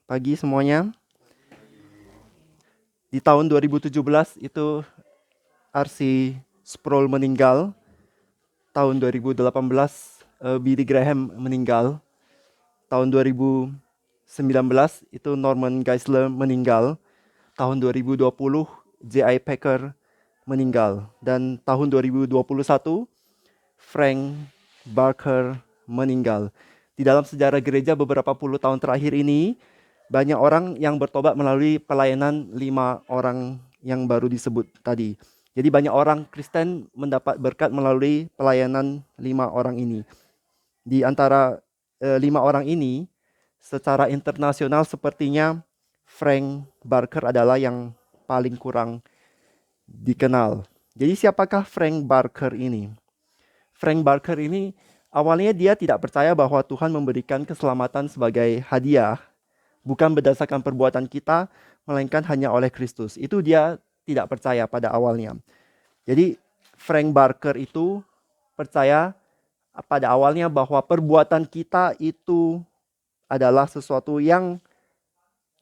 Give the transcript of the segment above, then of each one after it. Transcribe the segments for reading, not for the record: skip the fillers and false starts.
pagi semuanya. Di tahun 2017 itu R.C. Sproul meninggal. Tahun 2018 Billy Graham meninggal. Tahun 2019 itu Norman Geisler meninggal. Tahun 2020 J.I. Packer meninggal. Dan tahun 2021 Frank Barker meninggal. Di dalam sejarah gereja beberapa puluh tahun terakhir ini, banyak orang yang bertobat melalui pelayanan 5 orang yang baru disebut tadi. Jadi banyak orang Kristen mendapat berkat melalui pelayanan 5 orang ini. Di antara 5 orang ini, secara internasional sepertinya Frank Barker adalah yang paling kurang dikenal. Jadi siapakah Frank Barker ini? Frank Barker ini awalnya dia tidak percaya bahwa Tuhan memberikan keselamatan sebagai hadiah, bukan berdasarkan perbuatan kita, melainkan hanya oleh Kristus. Itu dia tidak percaya pada awalnya. Jadi Frank Barker itu percaya pada awalnya bahwa perbuatan kita itu adalah sesuatu yang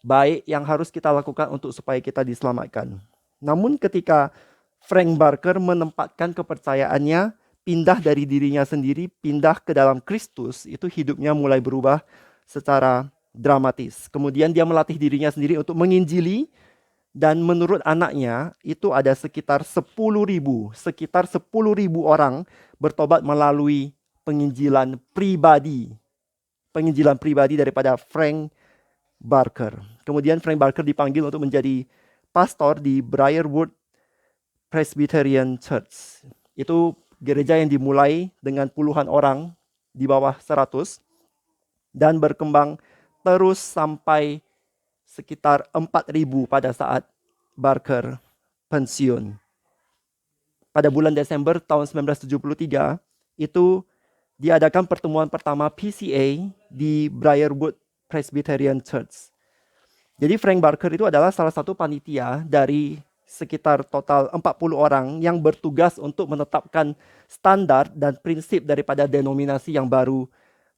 baik yang harus kita lakukan untuk supaya kita diselamatkan. Namun ketika Frank Barker menempatkan kepercayaannya pindah dari dirinya sendiri, pindah ke dalam Kristus, itu hidupnya mulai berubah secara dramatis. Kemudian dia melatih dirinya sendiri untuk menginjili, dan menurut anaknya itu ada sekitar 10.000 orang bertobat melalui penginjilan pribadi. Penginjilan pribadi daripada Frank Barker. Kemudian Frank Barker dipanggil untuk menjadi pastor di Briarwood Presbyterian Church. Itu gereja yang dimulai dengan puluhan orang di bawah 100 dan berkembang terus sampai sekitar 4.000 pada saat Barker pensiun. Pada bulan Desember tahun 1973 itu diadakan pertemuan pertama PCA di Briarwood Presbyterian Church. Jadi Frank Barker itu adalah salah satu panitia dari sekitar total 40 orang yang bertugas untuk menetapkan standar dan prinsip daripada denominasi yang baru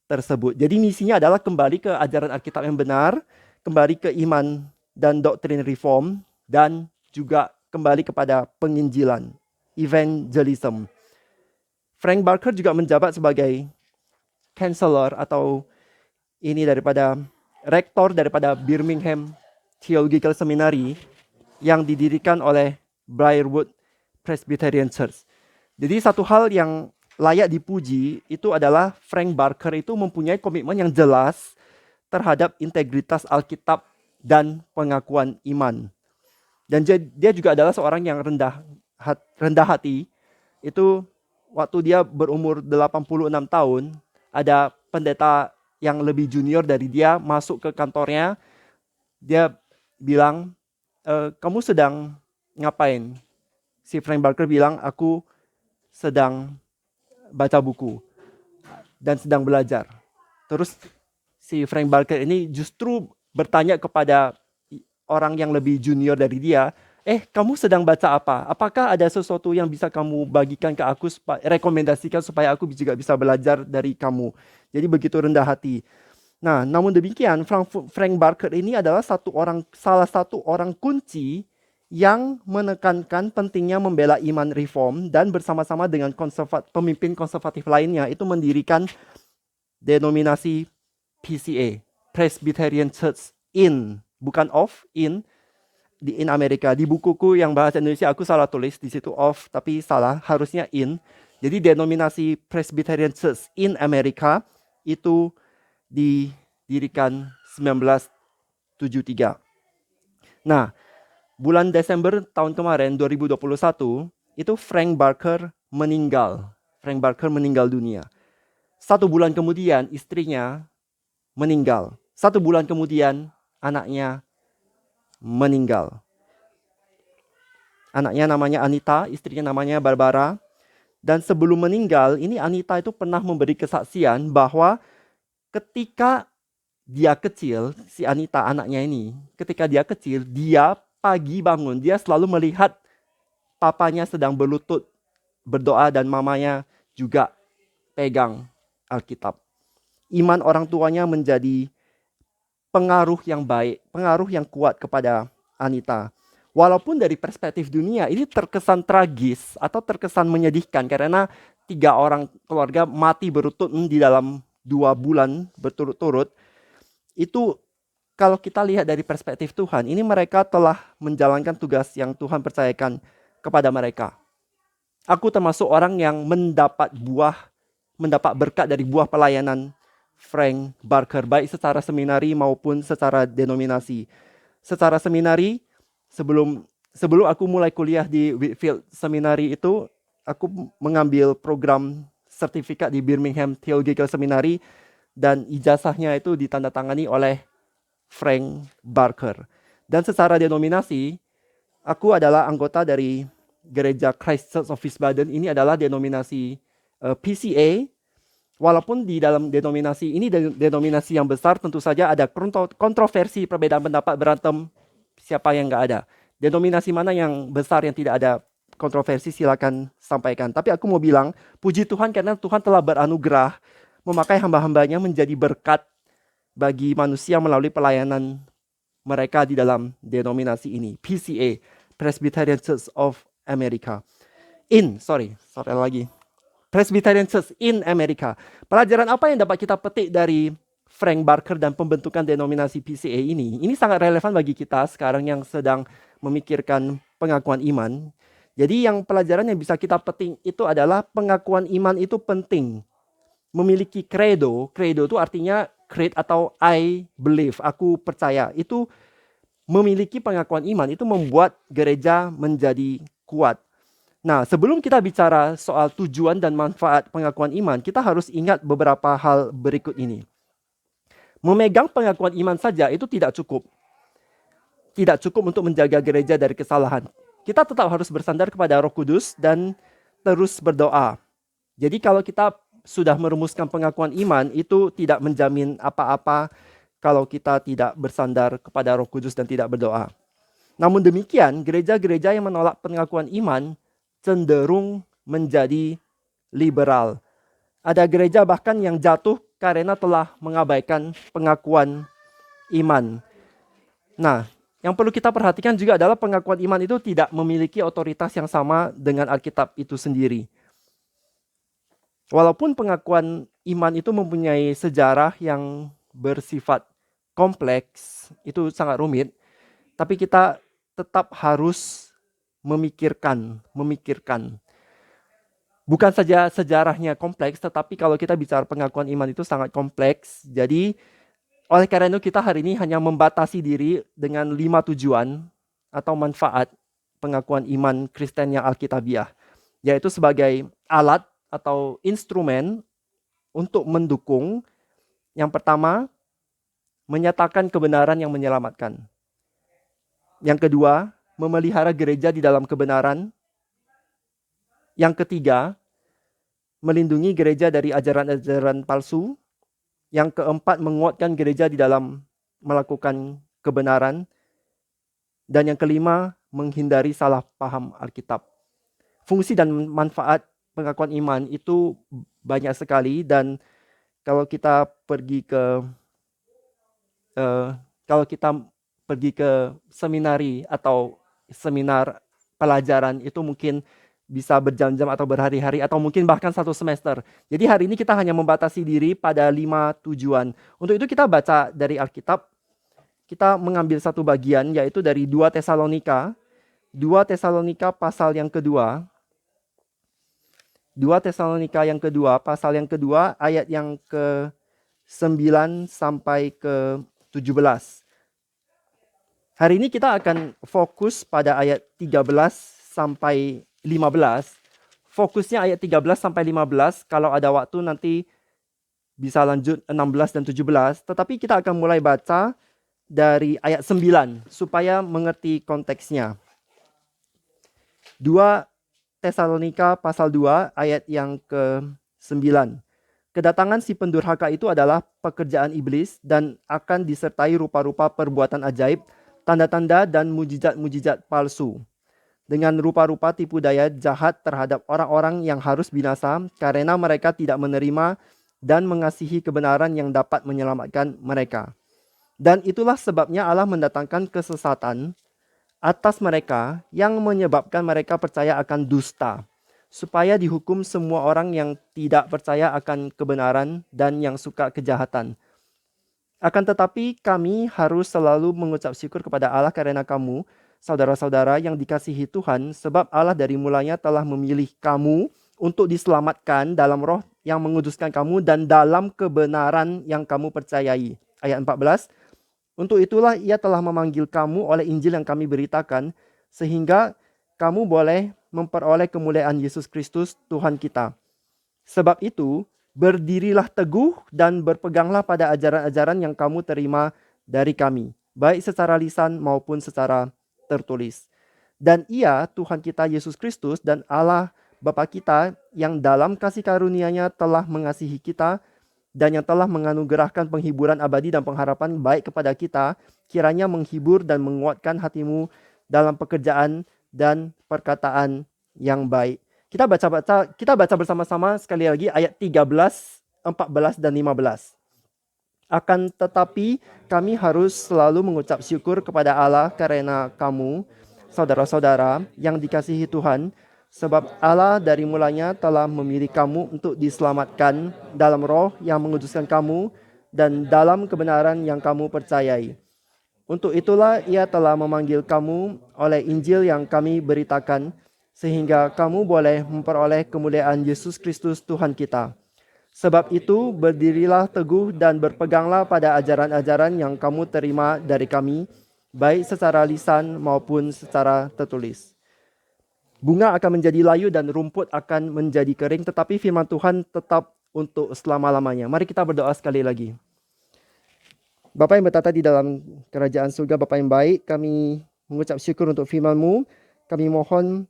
tersebut. Jadi misinya adalah kembali ke ajaran Alkitab yang benar, kembali ke iman dan doktrin reform, dan juga kembali kepada penginjilan, evangelism. Frank Barker juga menjabat sebagai counselor atau ini daripada rektor daripada Birmingham Theological Seminary yang didirikan oleh Briarwood Presbyterian Church. Jadi satu hal yang layak dipuji itu adalah Frank Barker itu mempunyai komitmen yang jelas terhadap integritas Alkitab dan pengakuan iman. Dan dia juga adalah seorang yang rendah hati. Itu waktu dia berumur 86 tahun, ada pendeta yang lebih junior dari dia masuk ke kantornya. Dia bilang, kamu sedang ngapain? Si Frank Barker bilang, aku sedang baca buku dan sedang belajar. Terus si Frank Barker ini justru bertanya kepada orang yang lebih junior dari dia, kamu sedang baca apa? Apakah ada sesuatu yang bisa kamu bagikan ke aku, rekomendasikan supaya aku juga bisa belajar dari kamu? Jadi begitu rendah hati. Nah, namun demikian, Frank Barker ini adalah salah satu orang kunci yang menekankan pentingnya membela iman reform dan bersama-sama dengan pemimpin konservatif lainnya itu mendirikan denominasi PCA, Presbyterian Church in, bukan of, in Amerika. Di bukuku yang bahasa Indonesia aku salah tulis di situ of, tapi salah, harusnya in. Jadi denominasi Presbyterian Church in Amerika itu didirikan 1973. Nah, bulan Desember tahun kemarin 2021 itu Frank Barker meninggal. Frank Barker meninggal dunia. 1 bulan kemudian istrinya meninggal. 1 bulan kemudian anaknya meninggal. Anaknya namanya Anita, istrinya namanya Barbara. Dan sebelum meninggal, ini Anita itu pernah memberi kesaksian bahwa ketika dia kecil, si Anita anaknya ini, ketika dia kecil, dia pagi bangun, dia selalu melihat papanya sedang berlutut berdoa dan mamanya juga pegang Alkitab. Iman orang tuanya menjadi pengaruh yang baik, pengaruh yang kuat kepada Anita. Walaupun dari perspektif dunia ini terkesan tragis atau terkesan menyedihkan karena 3 orang keluarga mati beruntun di dalam 2 bulan berturut-turut. Itu kalau kita lihat dari perspektif Tuhan, ini mereka telah menjalankan tugas yang Tuhan percayakan kepada mereka. Aku termasuk orang yang mendapat berkat dari buah pelayanan Frank Barker, baik secara seminari maupun secara denominasi. Secara seminari, sebelum aku mulai kuliah di Whitfield Seminari itu, aku mengambil program sertifikat di Birmingham Theological Seminary dan ijazahnya itu ditandatangani oleh Frank Barker. Dan secara denominasi, aku adalah anggota dari Gereja Christ Church of Wiesbaden. Ini adalah denominasi PCA. Walaupun di dalam denominasi ini denominasi yang besar, tentu saja ada kontroversi, perbedaan pendapat, berantem, siapa yang nggak ada. Denominasi mana yang besar yang tidak ada kontroversi, silakan sampaikan. Tapi aku mau bilang, puji Tuhan karena Tuhan telah beranugerah memakai hamba-hambanya menjadi berkat bagi manusia melalui pelayanan mereka di dalam denominasi ini, PCA, Presbyterian Church of America. Presbyterian Church in America. Pelajaran apa yang dapat kita petik dari Frank Barker dan pembentukan denominasi PCA ini? Ini sangat relevan bagi kita sekarang yang sedang memikirkan pengakuan iman. Jadi yang pelajaran yang bisa kita petik itu adalah pengakuan iman itu penting. Memiliki credo itu artinya creed atau I believe, aku percaya. Itu memiliki pengakuan iman itu membuat gereja menjadi kuat. Nah, sebelum kita bicara soal tujuan dan manfaat pengakuan iman, kita harus ingat beberapa hal berikut ini. Memegang pengakuan iman saja itu tidak cukup. Tidak cukup untuk menjaga gereja dari kesalahan. Kita tetap harus bersandar kepada Roh Kudus dan terus berdoa. Jadi kalau kita sudah merumuskan pengakuan iman, itu tidak menjamin apa-apa kalau kita tidak bersandar kepada Roh Kudus dan tidak berdoa. Namun demikian, gereja-gereja yang menolak pengakuan iman cenderung menjadi liberal. Ada gereja bahkan yang jatuh karena telah mengabaikan pengakuan iman. Nah, yang perlu kita perhatikan juga adalah pengakuan iman itu tidak memiliki otoritas yang sama dengan Alkitab itu sendiri. Walaupun pengakuan iman itu mempunyai sejarah yang bersifat kompleks, itu sangat rumit, tapi kita tetap harus memikirkan. Bukan saja sejarahnya kompleks, tetapi kalau kita bicara pengakuan iman itu sangat kompleks. Jadi, oleh karena itu kita hari ini hanya membatasi diri dengan 5 tujuan atau manfaat pengakuan iman Kristen yang Alkitabiah, yaitu sebagai alat atau instrumen untuk mendukung. Yang pertama, menyatakan kebenaran yang menyelamatkan. Yang kedua, memelihara gereja di dalam kebenaran. Yang ketiga, melindungi gereja dari ajaran-ajaran palsu. Yang keempat, menguatkan gereja di dalam melakukan kebenaran. Dan yang kelima, menghindari salah paham Alkitab. Fungsi dan manfaat pengakuan iman itu banyak sekali, dan kalau kita pergi ke seminari atau seminar pelajaran itu mungkin bisa berjam-jam atau berhari-hari atau mungkin bahkan 1 semester. Jadi hari ini kita hanya membatasi diri pada 5 tujuan. Untuk itu kita baca dari Alkitab. Kita mengambil satu bagian yaitu dari 2 Tesalonika. 2 Tesalonika pasal yang kedua. 2 Tesalonika yang kedua, pasal yang kedua, ayat yang ke-9 sampai ke-17. Hari ini kita akan fokus pada ayat 13 sampai 15. Fokusnya ayat 13 sampai 15. Kalau ada waktu nanti bisa lanjut 16 dan 17. Tetapi kita akan mulai baca dari ayat 9 supaya mengerti konteksnya. 2 Tesalonika pasal 2 ayat yang ke-9. Kedatangan si pendurhaka itu adalah pekerjaan iblis dan akan disertai rupa-rupa perbuatan ajaib, tanda-tanda dan mujizat-mujizat palsu. Dengan rupa-rupa tipu daya jahat terhadap orang-orang yang harus binasa karena mereka tidak menerima dan mengasihi kebenaran yang dapat menyelamatkan mereka. Dan itulah sebabnya Allah mendatangkan kesesatan atas mereka yang menyebabkan mereka percaya akan dusta, supaya dihukum semua orang yang tidak percaya akan kebenaran dan yang suka kejahatan. Akan tetapi kami harus selalu mengucap syukur kepada Allah karena kamu, saudara-saudara yang dikasihi Tuhan, sebab Allah dari mulanya telah memilih kamu untuk diselamatkan dalam roh yang menguduskan kamu dan dalam kebenaran yang kamu percayai. Ayat 14. Untuk itulah ia telah memanggil kamu oleh Injil yang kami beritakan, sehingga kamu boleh memperoleh kemuliaan Yesus Kristus Tuhan kita. Sebab itu, berdirilah teguh dan berpeganglah pada ajaran-ajaran yang kamu terima dari kami, baik secara lisan maupun secara tertulis. Dan ia, Tuhan kita Yesus Kristus dan Allah Bapa kita yang dalam kasih karunia-Nya telah mengasihi kita dan yang telah menganugerahkan penghiburan abadi dan pengharapan baik kepada kita, kiranya menghibur dan menguatkan hatimu dalam pekerjaan dan perkataan yang baik. Kita baca bersama-sama sekali lagi ayat 13, 14 dan 15. Akan tetapi kami harus selalu mengucap syukur kepada Allah karena kamu, saudara-saudara yang dikasihi Tuhan, sebab Allah dari mulanya telah memilih kamu untuk diselamatkan dalam roh yang menguduskan kamu dan dalam kebenaran yang kamu percayai. Untuk itulah ia telah memanggil kamu oleh Injil yang kami beritakan, sehingga kamu boleh memperoleh kemuliaan Yesus Kristus Tuhan kita. Sebab itu berdirilah teguh dan berpeganglah pada ajaran-ajaran yang kamu terima dari kami, baik secara lisan maupun secara tertulis. Bunga akan menjadi layu dan rumput akan menjadi kering, tetapi firman Tuhan tetap untuk selama-lamanya. Mari kita berdoa sekali lagi. Bapa yang bertata di dalam kerajaan surga, Bapa yang baik, kami mengucap syukur untuk firman-Mu. Kami mohon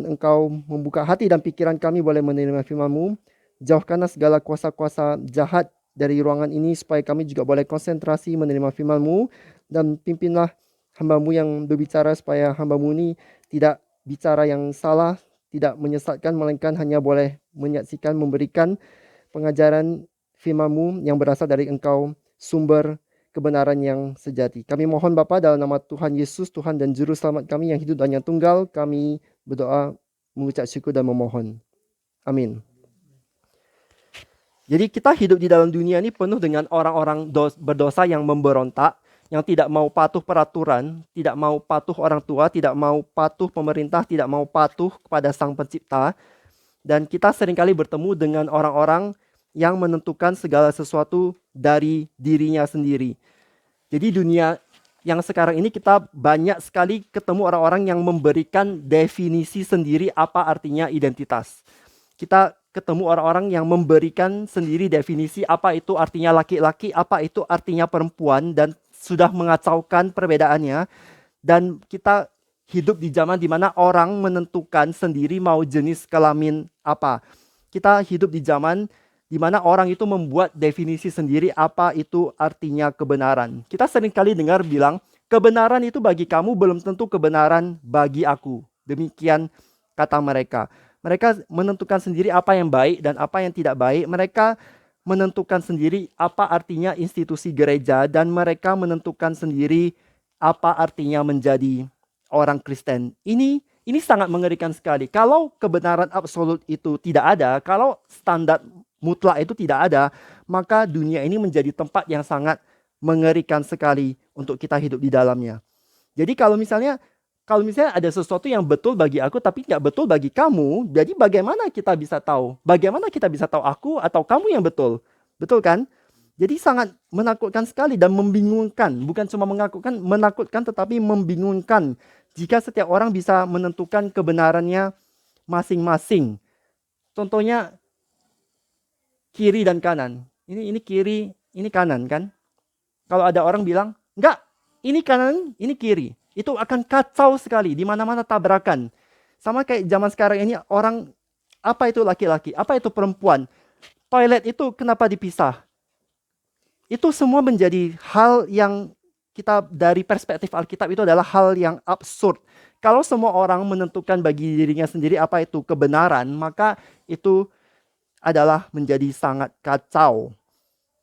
Engkau membuka hati dan pikiran kami boleh menerima firman-Mu. Jauhkanlah segala kuasa-kuasa jahat dari ruangan ini supaya kami juga boleh konsentrasi menerima firman-Mu, dan pimpinlah hamba-Mu yang berbicara supaya hamba-Mu ini tidak bicara yang salah, tidak menyesatkan, melainkan hanya boleh menyaksikan, memberikan pengajaran firman-Mu yang berasal dari Engkau, sumber kebenaran yang sejati. Kami mohon Bapa dalam nama Tuhan Yesus, Tuhan dan Juru Selamat kami yang hidup dan yang tunggal, kami berdoa, mengucap syukur dan memohon. Amin. Jadi kita hidup di dalam dunia ini penuh dengan orang-orang berdosa yang memberontak, yang tidak mau patuh peraturan, tidak mau patuh orang tua, tidak mau patuh pemerintah, tidak mau patuh kepada Sang Pencipta. Dan kita seringkali bertemu dengan orang-orang yang menentukan segala sesuatu dari dirinya sendiri. Jadi dunia yang sekarang ini kita banyak sekali ketemu orang-orang yang memberikan definisi sendiri apa artinya identitas. Kita ketemu orang-orang yang memberikan sendiri definisi apa itu artinya laki-laki, apa itu artinya perempuan, dan sudah mengacaukan perbedaannya. Dan kita hidup di zaman di mana orang menentukan sendiri mau jenis kelamin apa. Kita hidup di zaman di mana orang itu membuat definisi sendiri apa itu artinya kebenaran. Kita seringkali dengar bilang, kebenaran itu bagi kamu belum tentu kebenaran bagi aku. Demikian kata mereka. Mereka menentukan sendiri apa yang baik dan apa yang tidak baik. Mereka menentukan sendiri apa artinya institusi gereja, dan mereka menentukan sendiri apa artinya menjadi orang Kristen. Ini sangat mengerikan sekali. Kalau kebenaran absolut itu tidak ada, kalau standar mutlak itu tidak ada, maka dunia ini menjadi tempat yang sangat mengerikan sekali untuk kita hidup di dalamnya. Jadi kalau misalnya ada sesuatu yang betul bagi aku tapi nggak betul bagi kamu, jadi bagaimana kita bisa tahu? Bagaimana kita bisa tahu aku atau kamu yang betul? Betul kan? Jadi sangat menakutkan sekali dan membingungkan. Bukan cuma menakutkan tetapi membingungkan jika setiap orang bisa menentukan kebenarannya masing-masing. Contohnya kiri dan kanan. Ini kiri, ini kanan kan? Kalau ada orang bilang, enggak, ini kanan, ini kiri. Itu akan kacau sekali, di mana-mana tabrakan. Sama kayak zaman sekarang ini, orang, apa itu laki-laki, apa itu perempuan. Toilet itu kenapa dipisah? Itu semua menjadi hal yang kita dari perspektif Alkitab itu adalah hal yang absurd. Kalau semua orang menentukan bagi dirinya sendiri apa itu kebenaran, maka itu adalah menjadi sangat kacau.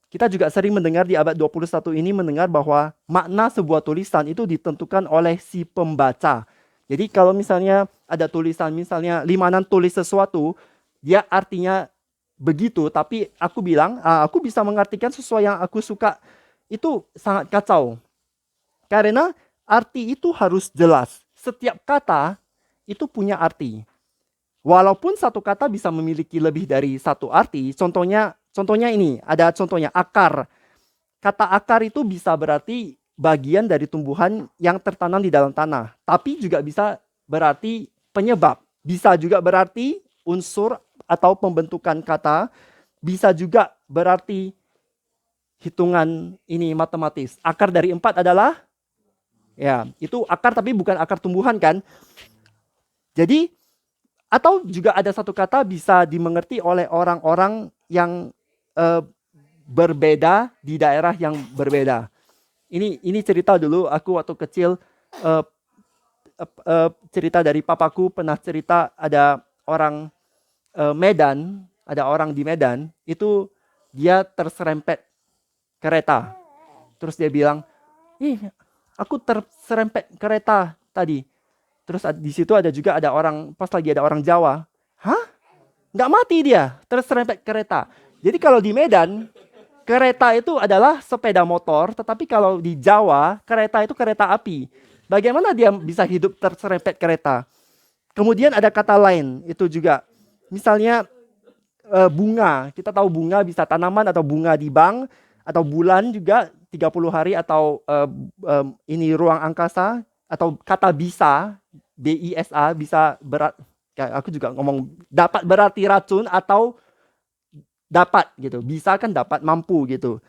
kita juga sering mendengar di abad 21 ini mendengar bahwa makna sebuah tulisan itu ditentukan oleh si pembaca. Jadi kalau misalnya ada tulisan, misalnya Limanan tulis sesuatu, dia artinya begitu, tapi aku bilang, aku bisa mengartikan sesuai yang aku suka, itu sangat kacau. Karena arti itu harus jelas. Setiap kata itu punya arti. Walaupun satu kata bisa memiliki lebih dari satu arti, contohnya ini, ada contohnya akar. Kata akar itu bisa berarti bagian dari tumbuhan yang tertanam di dalam tanah, tapi juga bisa berarti penyebab. Bisa juga berarti unsur atau pembentukan kata, bisa juga berarti hitungan ini matematis. Akar dari 4 adalah, ya itu akar tapi bukan akar tumbuhan kan. Jadi, atau juga ada satu kata bisa dimengerti oleh orang-orang yang berbeda di daerah yang berbeda. Ini cerita dulu, aku waktu kecil, cerita dari papaku pernah cerita ada orang Medan, ada orang di Medan, itu dia terserempet kereta. Terus dia bilang, aku terserempet kereta tadi. Terus di situ juga ada orang, pas lagi ada orang Jawa. Hah? Nggak mati dia, terserempet kereta. Jadi kalau di Medan, kereta itu adalah sepeda motor, tetapi kalau di Jawa, kereta itu kereta api. Bagaimana dia bisa hidup terserempet kereta? Kemudian ada kata lain, itu juga. Misalnya bunga, kita tahu bunga bisa tanaman atau bunga di bank, atau bulan juga 30 hari, atau ini ruang angkasa, atau kata bisa, BISA, bisa berat, aku juga ngomong dapat berarti racun atau dapat gitu, bisa kan dapat, mampu gitu.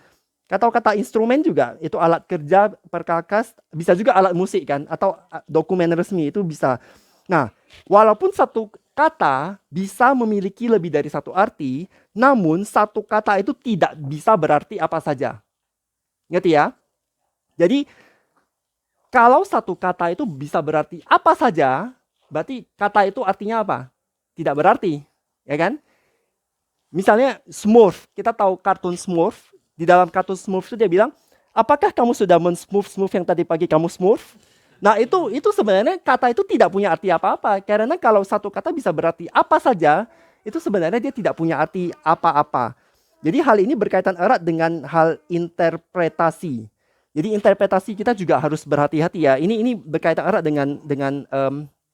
Atau kata instrumen juga, itu alat kerja, perkakas, bisa juga alat musik kan, atau dokumen resmi itu bisa. Nah, walaupun satu kata bisa memiliki lebih dari satu arti, namun satu kata itu tidak bisa berarti apa saja. Ngerti ya? Jadi, kalau satu kata itu bisa berarti apa saja, berarti kata itu artinya apa? Tidak berarti, ya kan? Misalnya Smurf, kita tahu kartun Smurf. Di dalam kartun Smurf itu dia bilang, apakah kamu sudah men-smurf yang tadi pagi kamu smurf? Nah itu sebenarnya kata itu tidak punya arti apa-apa. Karena kalau satu kata bisa berarti apa saja, itu sebenarnya dia tidak punya arti apa-apa. Jadi hal ini berkaitan erat dengan hal interpretasi. Jadi interpretasi kita juga harus berhati-hati ya. Ini berkaitan erat dengan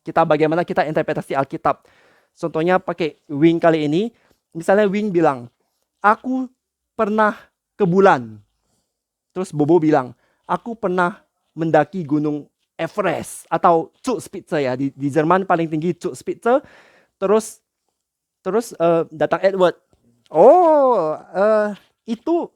kita, bagaimana kita interpretasi Alkitab. Contohnya pakai Wing kali ini. Misalnya Wing bilang, aku pernah ke bulan. Terus Bobo bilang, aku pernah mendaki gunung Everest atau Zugspitze ya, di Jerman paling tinggi Zugspitze. Terus datang Edward. Itu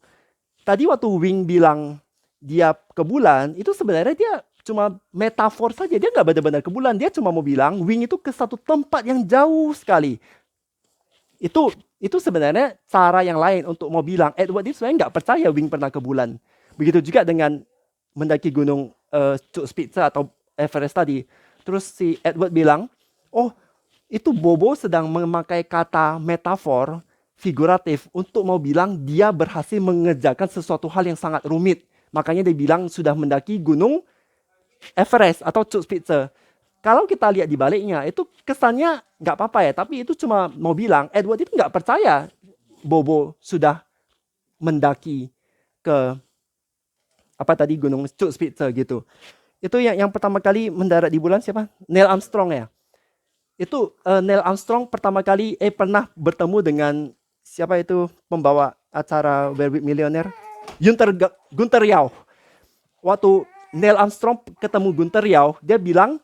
tadi waktu Wing bilang dia ke bulan, itu sebenarnya dia cuma metafor saja, dia nggak benar-benar ke bulan, dia cuma mau bilang Wing itu ke satu tempat yang jauh sekali. Itu sebenarnya cara yang lain untuk mau bilang Edward itu sebenarnya nggak percaya Wing pernah ke bulan. Begitu juga dengan mendaki gunung Zugspitze atau Everest tadi. Terus si Edward bilang, itu Bobo sedang memakai kata metafor figuratif untuk mau bilang dia berhasil mengerjakan sesuatu hal yang sangat rumit. Makanya dia bilang sudah mendaki gunung Everest atau Zugspitze. Kalau kita lihat di baliknya, itu kesannya nggak apa-apa ya, tapi itu cuma mau bilang Edward itu nggak percaya Bobo sudah mendaki ke gunung Zugspitze gitu. Itu yang pertama kali mendarat di bulan siapa? Neil Armstrong ya. Itu Neil Armstrong pertama kali pernah bertemu dengan siapa itu pembawa acara Where With Millionaire? Gunther Yao. Waktu Neil Armstrong ketemu Gunther Yao, dia bilang,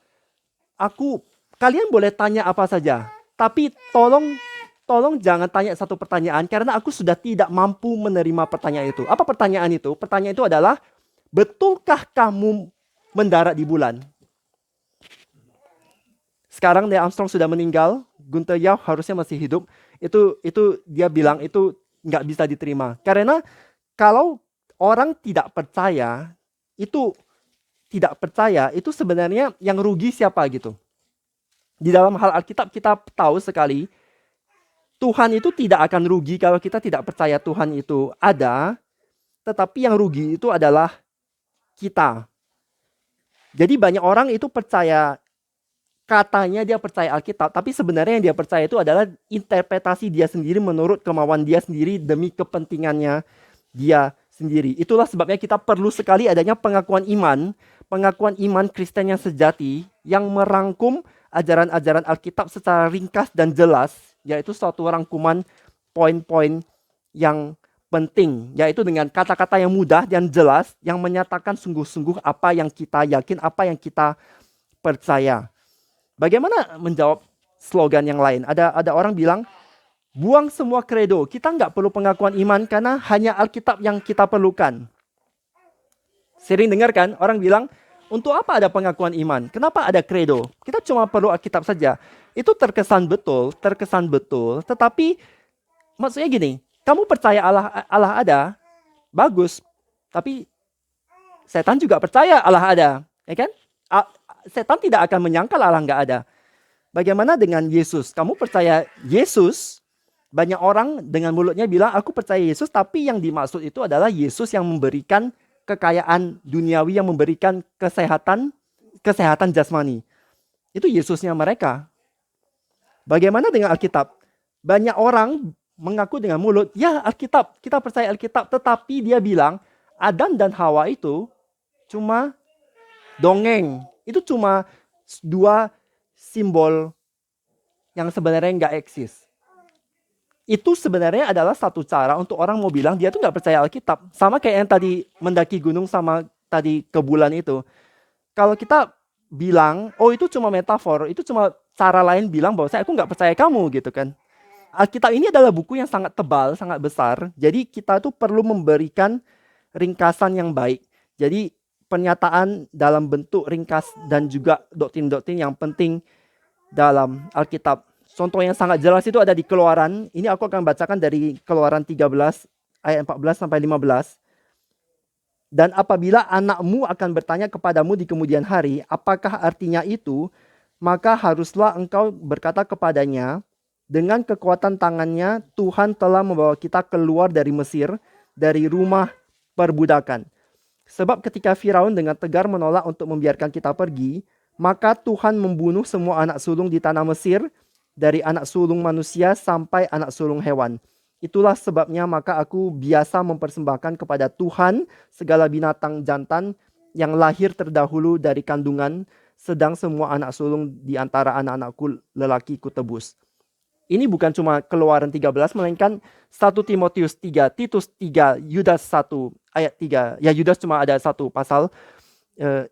kalian boleh tanya apa saja, tapi tolong jangan tanya satu pertanyaan karena aku sudah tidak mampu menerima pertanyaan itu. Apa pertanyaan itu? Pertanyaan itu adalah, betulkah kamu mendarat di bulan? Sekarang Neil Armstrong sudah meninggal, Gunther Yao harusnya masih hidup. Itu dia bilang itu nggak bisa diterima. Karena kalau orang tidak percaya, itu sebenarnya yang rugi siapa gitu. Di dalam hal Alkitab kita tahu sekali, Tuhan itu tidak akan rugi kalau kita tidak percaya Tuhan itu ada. tetapi yang rugi itu adalah kita. Jadi banyak orang itu percaya, katanya dia percaya Alkitab, tapi sebenarnya yang dia percaya itu adalah interpretasi dia sendiri menurut kemauan dia sendiri demi kepentingannya dia sendiri. Itulah sebabnya kita perlu sekali adanya pengakuan iman Kristen yang sejati yang merangkum ajaran-ajaran Alkitab secara ringkas dan jelas, yaitu suatu rangkuman poin-poin yang penting, yaitu dengan kata-kata yang mudah dan jelas yang menyatakan sungguh-sungguh apa yang kita yakin, apa yang kita percaya. Bagaimana menjawab slogan yang lain? Ada orang bilang, buang semua kredo. Kita nggak perlu pengakuan iman karena hanya Alkitab yang kita perlukan. Sering dengar kan orang bilang, untuk apa ada pengakuan iman? Kenapa ada kredo? Kita cuma perlu Alkitab saja. Itu terkesan betul, tetapi maksudnya gini, kamu percaya Allah ada, bagus. Tapi setan juga percaya Allah ada, ya kan? Setan tidak akan menyangkal Allah nggak ada. Bagaimana dengan Yesus? Kamu percaya Yesus? Banyak orang dengan mulutnya bilang, aku percaya Yesus, tapi yang dimaksud itu adalah Yesus yang memberikan kekayaan duniawi, yang memberikan kesehatan jasmani. Itu Yesusnya mereka. Bagaimana dengan Alkitab? Banyak orang mengaku dengan mulut, ya Alkitab, kita percaya Alkitab, tetapi dia bilang Adam dan Hawa itu cuma dongeng. Itu cuma dua simbol yang sebenarnya nggak eksis. Itu sebenarnya adalah satu cara untuk orang mau bilang dia tuh nggak percaya Alkitab. Sama kayak yang tadi mendaki gunung sama tadi ke bulan itu. Kalau kita bilang, oh itu cuma metafor, itu cuma cara lain bilang bahwa aku nggak percaya kamu gitu kan. Alkitab ini adalah buku yang sangat tebal, sangat besar. Jadi kita tuh perlu memberikan ringkasan yang baik. Jadi pernyataan dalam bentuk ringkas dan juga doktrin-doktrin yang penting dalam Alkitab. Contoh yang sangat jelas itu ada di Keluaran. Ini aku akan bacakan dari Keluaran 13 ayat 14 sampai 15. Dan apabila anakmu akan bertanya kepadamu di kemudian hari, apakah artinya itu? Maka haruslah engkau berkata kepadanya, dengan kekuatan tangannya Tuhan telah membawa kita keluar dari Mesir, dari rumah perbudakan. Sebab ketika Firaun dengan tegar menolak untuk membiarkan kita pergi, maka Tuhan membunuh semua anak sulung di tanah Mesir, dari anak sulung manusia sampai anak sulung hewan. Itulah sebabnya maka aku biasa mempersembahkan kepada Tuhan segala binatang jantan yang lahir terdahulu dari kandungan, sedang semua anak sulung di antara anak-anakku lelaki kutebus. Ini bukan cuma Keluaran 13, melainkan 1 Timotius 3, Titus 3, Yudas 1 ayat 3. Ya, Yudas cuma ada satu pasal.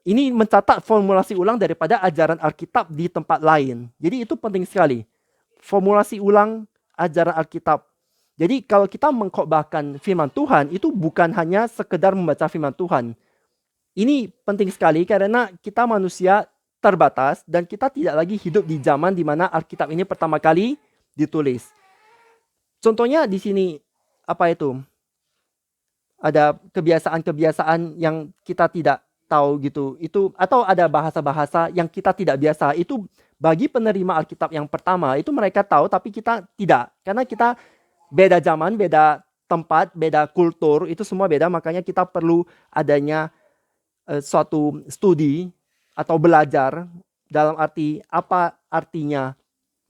Ini mencatat formulasi ulang daripada ajaran Alkitab di tempat lain. Jadi itu penting sekali. Formulasi ulang ajaran Alkitab. Jadi kalau kita mengkhotbahkan firman Tuhan, itu bukan hanya sekedar membaca firman Tuhan. Ini penting sekali karena kita manusia terbatas dan kita tidak lagi hidup di zaman di mana Alkitab ini pertama kali ditulis. Contohnya di sini apa itu? Ada kebiasaan-kebiasaan yang kita tidak tahu gitu. Itu atau ada bahasa-bahasa yang kita tidak biasa. Itu bagi penerima Alkitab yang pertama itu mereka tahu tapi kita tidak. Karena kita beda zaman, beda tempat, beda kultur, itu semua beda, makanya kita perlu adanya suatu studi atau belajar dalam arti apa artinya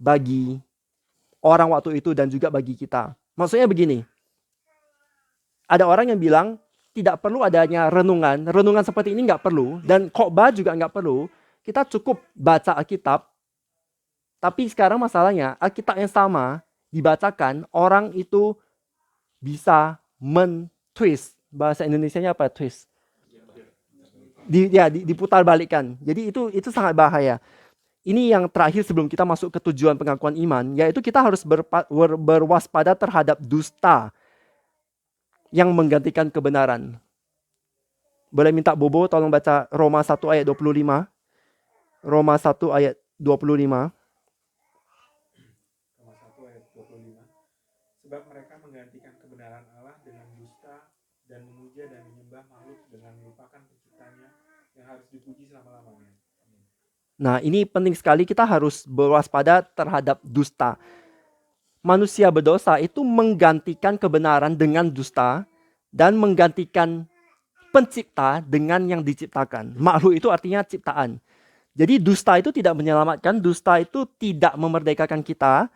bagi orang waktu itu dan juga bagi kita. Maksudnya begini, ada orang yang bilang tidak perlu adanya renungan seperti ini nggak perlu, dan khotbah juga nggak perlu, kita cukup baca Alkitab. Tapi sekarang masalahnya, Alkitab yang sama dibacakan, orang itu bisa men-twist. Bahasa Indonesianya apa twist? Diputar balikkan. Jadi itu sangat bahaya. Ini yang terakhir sebelum kita masuk ke tujuan pengakuan iman, yaitu kita harus berwaspada terhadap dusta yang menggantikan kebenaran. Boleh minta Bobo tolong baca Roma 1 ayat 25. Roma 1 ayat 25. Sebab mereka menggantikan kebenaran Allah dengan dusta dan memuja dan menyembah makhluk dengan melupakan penciptanya yang harus dipuji selama-lamanya. Nah, ini penting sekali, kita harus berwaspada terhadap dusta. Manusia berdosa itu menggantikan kebenaran dengan dusta, dan menggantikan pencipta dengan yang diciptakan. Makhluk itu artinya ciptaan. Jadi dusta itu tidak menyelamatkan, dusta itu tidak memerdekakan kita.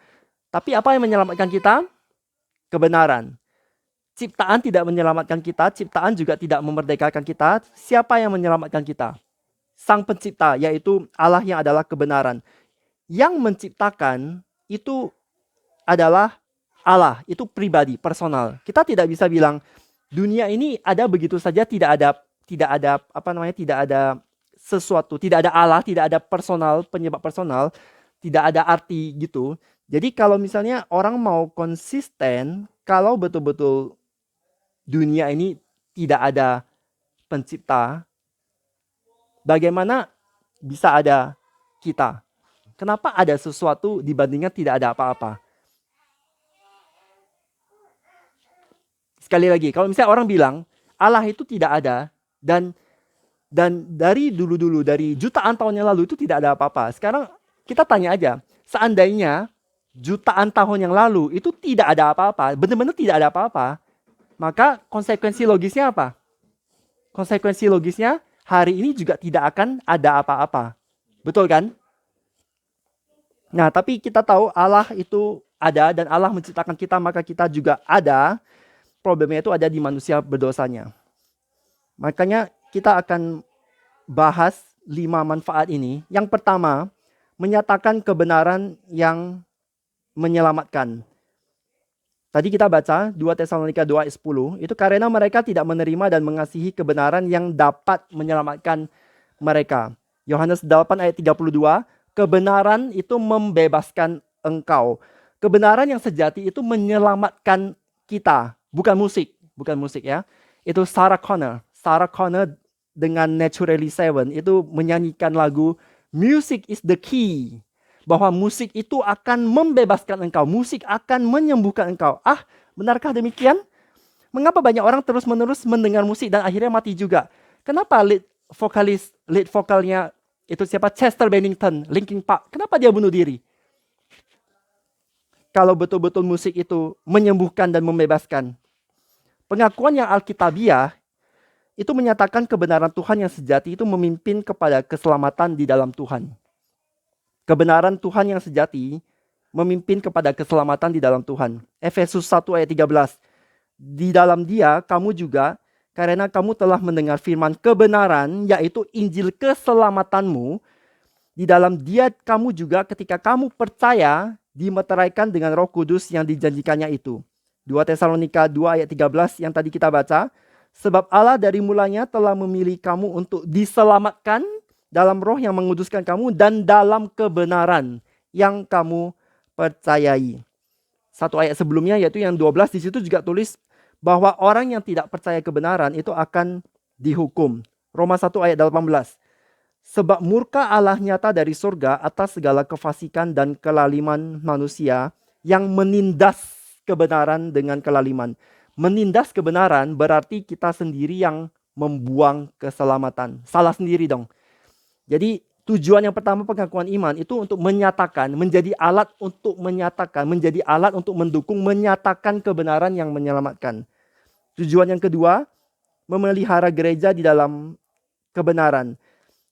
Tapi apa yang menyelamatkan kita? Kebenaran. Ciptaan tidak menyelamatkan kita, ciptaan juga tidak memerdekakan kita. Siapa yang menyelamatkan kita? Sang pencipta, yaitu Allah yang adalah kebenaran. Yang menciptakan itu adalah Allah, itu pribadi, personal. Kita tidak bisa bilang dunia ini ada begitu saja, tidak ada tidak ada sesuatu, tidak ada Allah, tidak ada personal, penyebab personal, tidak ada arti gitu. Jadi kalau misalnya orang mau konsisten, kalau betul-betul dunia ini tidak ada pencipta, bagaimana bisa ada kita? Kenapa ada sesuatu dibandingkan tidak ada apa-apa? Sekali lagi, kalau misalnya orang bilang Allah itu tidak ada dan dari dulu-dulu, dari jutaan tahun yang lalu itu tidak ada apa-apa. Sekarang kita tanya aja, seandainya jutaan tahun yang lalu itu tidak ada apa-apa, benar-benar tidak ada apa-apa, maka konsekuensi logisnya apa? Konsekuensi logisnya hari ini juga tidak akan ada apa-apa. Betul kan? Nah, tapi kita tahu Allah itu ada dan Allah menciptakan kita, maka kita juga ada. Problemnya itu ada di manusia berdosanya. Makanya kita akan bahas 5 manfaat ini. Yang pertama, menyatakan kebenaran yang menyelamatkan. Tadi kita baca 2 Tesalonika 2 ayat 10, itu karena mereka tidak menerima dan mengasihi kebenaran yang dapat menyelamatkan mereka. Yohanes 8 ayat 32, kebenaran itu membebaskan engkau. Kebenaran yang sejati itu menyelamatkan kita, bukan musik ya. Itu Sarah Connor dengan Naturally Seven itu menyanyikan lagu Music is the Key. Bahwa musik itu akan membebaskan engkau. Musik akan menyembuhkan engkau. Benarkah demikian? Mengapa banyak orang terus-menerus mendengar musik dan akhirnya mati juga? Kenapa lead vokalnya itu siapa? Chester Bennington, Linkin Park. Kenapa dia bunuh diri? Kalau betul-betul musik itu menyembuhkan dan membebaskan. Pengakuan yang alkitabiah itu menyatakan kebenaran Tuhan yang sejati itu memimpin kepada keselamatan di dalam Tuhan. Kebenaran Tuhan yang sejati memimpin kepada keselamatan di dalam Tuhan. Efesus 1 ayat 13. Di dalam Dia kamu juga, karena kamu telah mendengar firman kebenaran, yaitu Injil keselamatanmu, di dalam Dia kamu juga ketika kamu percaya dimeteraikan dengan Roh Kudus yang dijanjikannya itu. 2 Tesalonika 2 ayat 13 yang tadi kita baca. Sebab Allah dari mulanya telah memilih kamu untuk diselamatkan dalam roh yang menguduskan kamu dan dalam kebenaran yang kamu percayai. Satu ayat sebelumnya yaitu yang 12 di situ juga tulis bahwa orang yang tidak percaya kebenaran itu akan dihukum. Roma 1 ayat 18. Sebab murka Allah nyata dari surga atas segala kefasikan dan kelaliman manusia yang menindas kebenaran dengan kelaliman. Menindas kebenaran berarti kita sendiri yang membuang keselamatan. Salah sendiri dong. Jadi tujuan yang pertama pengakuan iman itu untuk menyatakan, menjadi alat untuk menyatakan, menjadi alat untuk mendukung, menyatakan kebenaran yang menyelamatkan. Tujuan yang kedua, memelihara gereja di dalam kebenaran.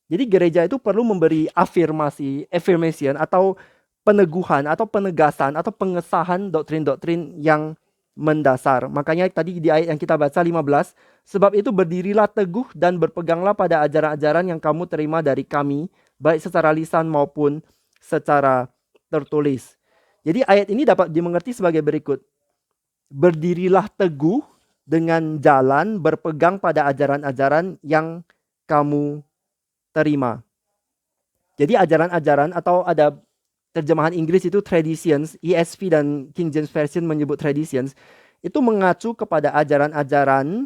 Jadi gereja itu perlu memberi affirmation atau peneguhan atau penegasan atau pengesahan doktrin-doktrin yang mendasar. Makanya tadi di ayat yang kita baca 15, sebab itu berdirilah teguh dan berpeganglah pada ajaran-ajaran yang kamu terima dari kami, baik secara lisan maupun secara tertulis. Jadi ayat ini dapat dimengerti sebagai berikut. Berdirilah teguh dengan jalan berpegang pada ajaran-ajaran yang kamu terima. Jadi ajaran-ajaran atau ada terjemahan Inggris itu traditions, ESV dan King James Version menyebut traditions, itu mengacu kepada ajaran-ajaran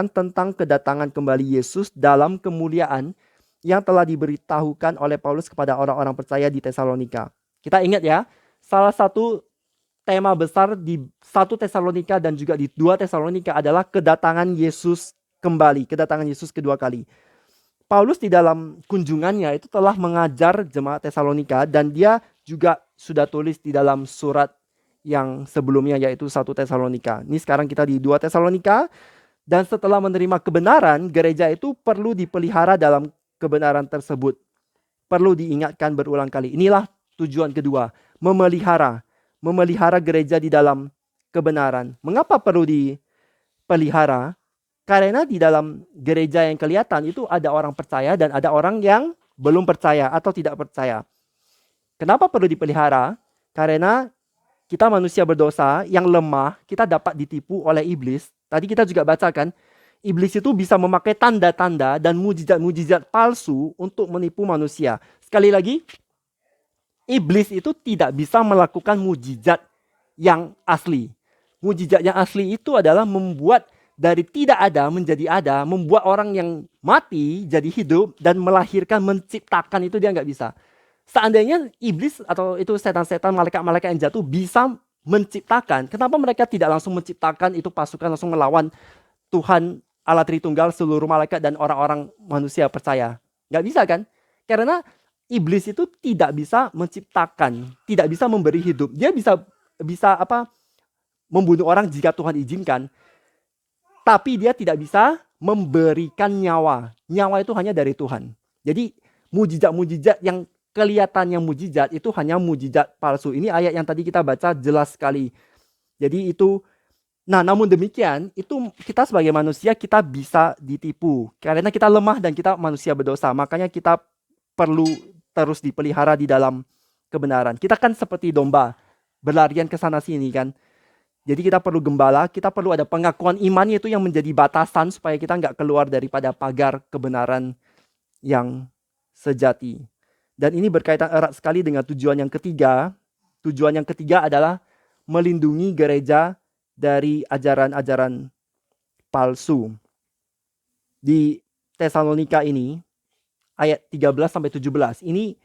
tentang kedatangan kembali Yesus dalam kemuliaan yang telah diberitahukan oleh Paulus kepada orang-orang percaya di Tesalonika. Kita ingat ya, salah satu tema besar di 1 Tesalonika dan juga di 2 Tesalonika adalah kedatangan Yesus kembali, kedatangan Yesus kedua kali. Paulus di dalam kunjungannya itu telah mengajar jemaat Tesalonika dan dia juga sudah tulis di dalam surat yang sebelumnya, yaitu 1 Tesalonika. Ini sekarang kita di 2 Tesalonika. Dan setelah menerima kebenaran, gereja itu perlu dipelihara dalam kebenaran tersebut. Perlu diingatkan berulang kali. Inilah tujuan kedua, memelihara gereja di dalam kebenaran. Mengapa perlu dipelihara? Karena di dalam gereja yang kelihatan itu ada orang percaya dan ada orang yang belum percaya atau tidak percaya. Kenapa perlu dipelihara? Karena kita manusia berdosa yang lemah, kita dapat ditipu oleh iblis. Tadi kita juga bacakan, iblis itu bisa memakai tanda-tanda dan mujizat-mujizat palsu untuk menipu manusia. Sekali lagi, iblis itu tidak bisa melakukan mujizat yang asli. Mujizat yang asli itu adalah membuat dari tidak ada menjadi ada, membuat orang yang mati jadi hidup dan melahirkan, menciptakan, itu dia nggak bisa. Seandainya iblis atau itu setan-setan, malaikat-malaikat yang jatuh bisa menciptakan, kenapa mereka tidak langsung menciptakan itu pasukan langsung melawan Tuhan Allah Tritunggal, seluruh malaikat dan orang-orang manusia percaya? Nggak bisa kan? Karena iblis itu tidak bisa menciptakan, tidak bisa memberi hidup. Dia bisa membunuh orang jika Tuhan izinkan, tapi dia tidak bisa memberikan nyawa. Nyawa itu hanya dari Tuhan. Jadi mujizat-mujizat yang kelihatannya mujizat itu hanya mujizat palsu. Ini ayat yang tadi kita baca jelas sekali. Jadi itu, namun demikian, itu kita sebagai manusia kita bisa ditipu. Karena kita lemah dan kita manusia berdosa. Makanya kita perlu terus dipelihara di dalam kebenaran. Kita kan seperti domba, berlarian ke sana sini kan. Jadi kita perlu gembala, kita perlu ada pengakuan iman, itu yang menjadi batasan supaya kita nggak keluar daripada pagar kebenaran yang sejati. Dan ini berkaitan erat sekali dengan tujuan yang ketiga. Tujuan yang ketiga adalah melindungi gereja dari ajaran-ajaran palsu. Di Tesalonika ini, ayat 13-17, ini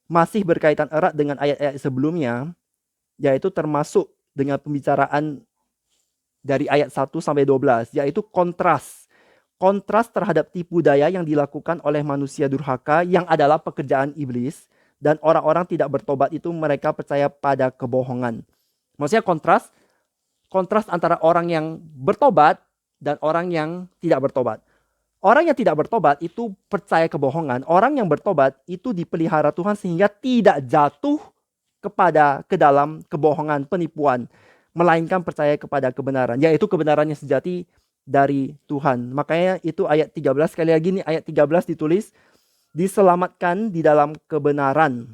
masih berkaitan erat dengan ayat-ayat sebelumnya, yaitu termasuk dengan pembicaraan dari ayat 1-12, yaitu kontras terhadap tipu daya yang dilakukan oleh manusia durhaka yang adalah pekerjaan iblis, dan orang-orang tidak bertobat itu mereka percaya pada kebohongan. Maksudnya kontras antara orang yang bertobat dan orang yang tidak bertobat. Orang yang tidak bertobat itu percaya kebohongan. Orang yang bertobat itu dipelihara Tuhan sehingga tidak jatuh ke dalam kebohongan, penipuan, melainkan percaya kepada kebenaran, yaitu kebenaran yang sejati dari Tuhan. Makanya itu ayat 13, sekali lagi nih ayat 13 ditulis, diselamatkan di dalam kebenaran.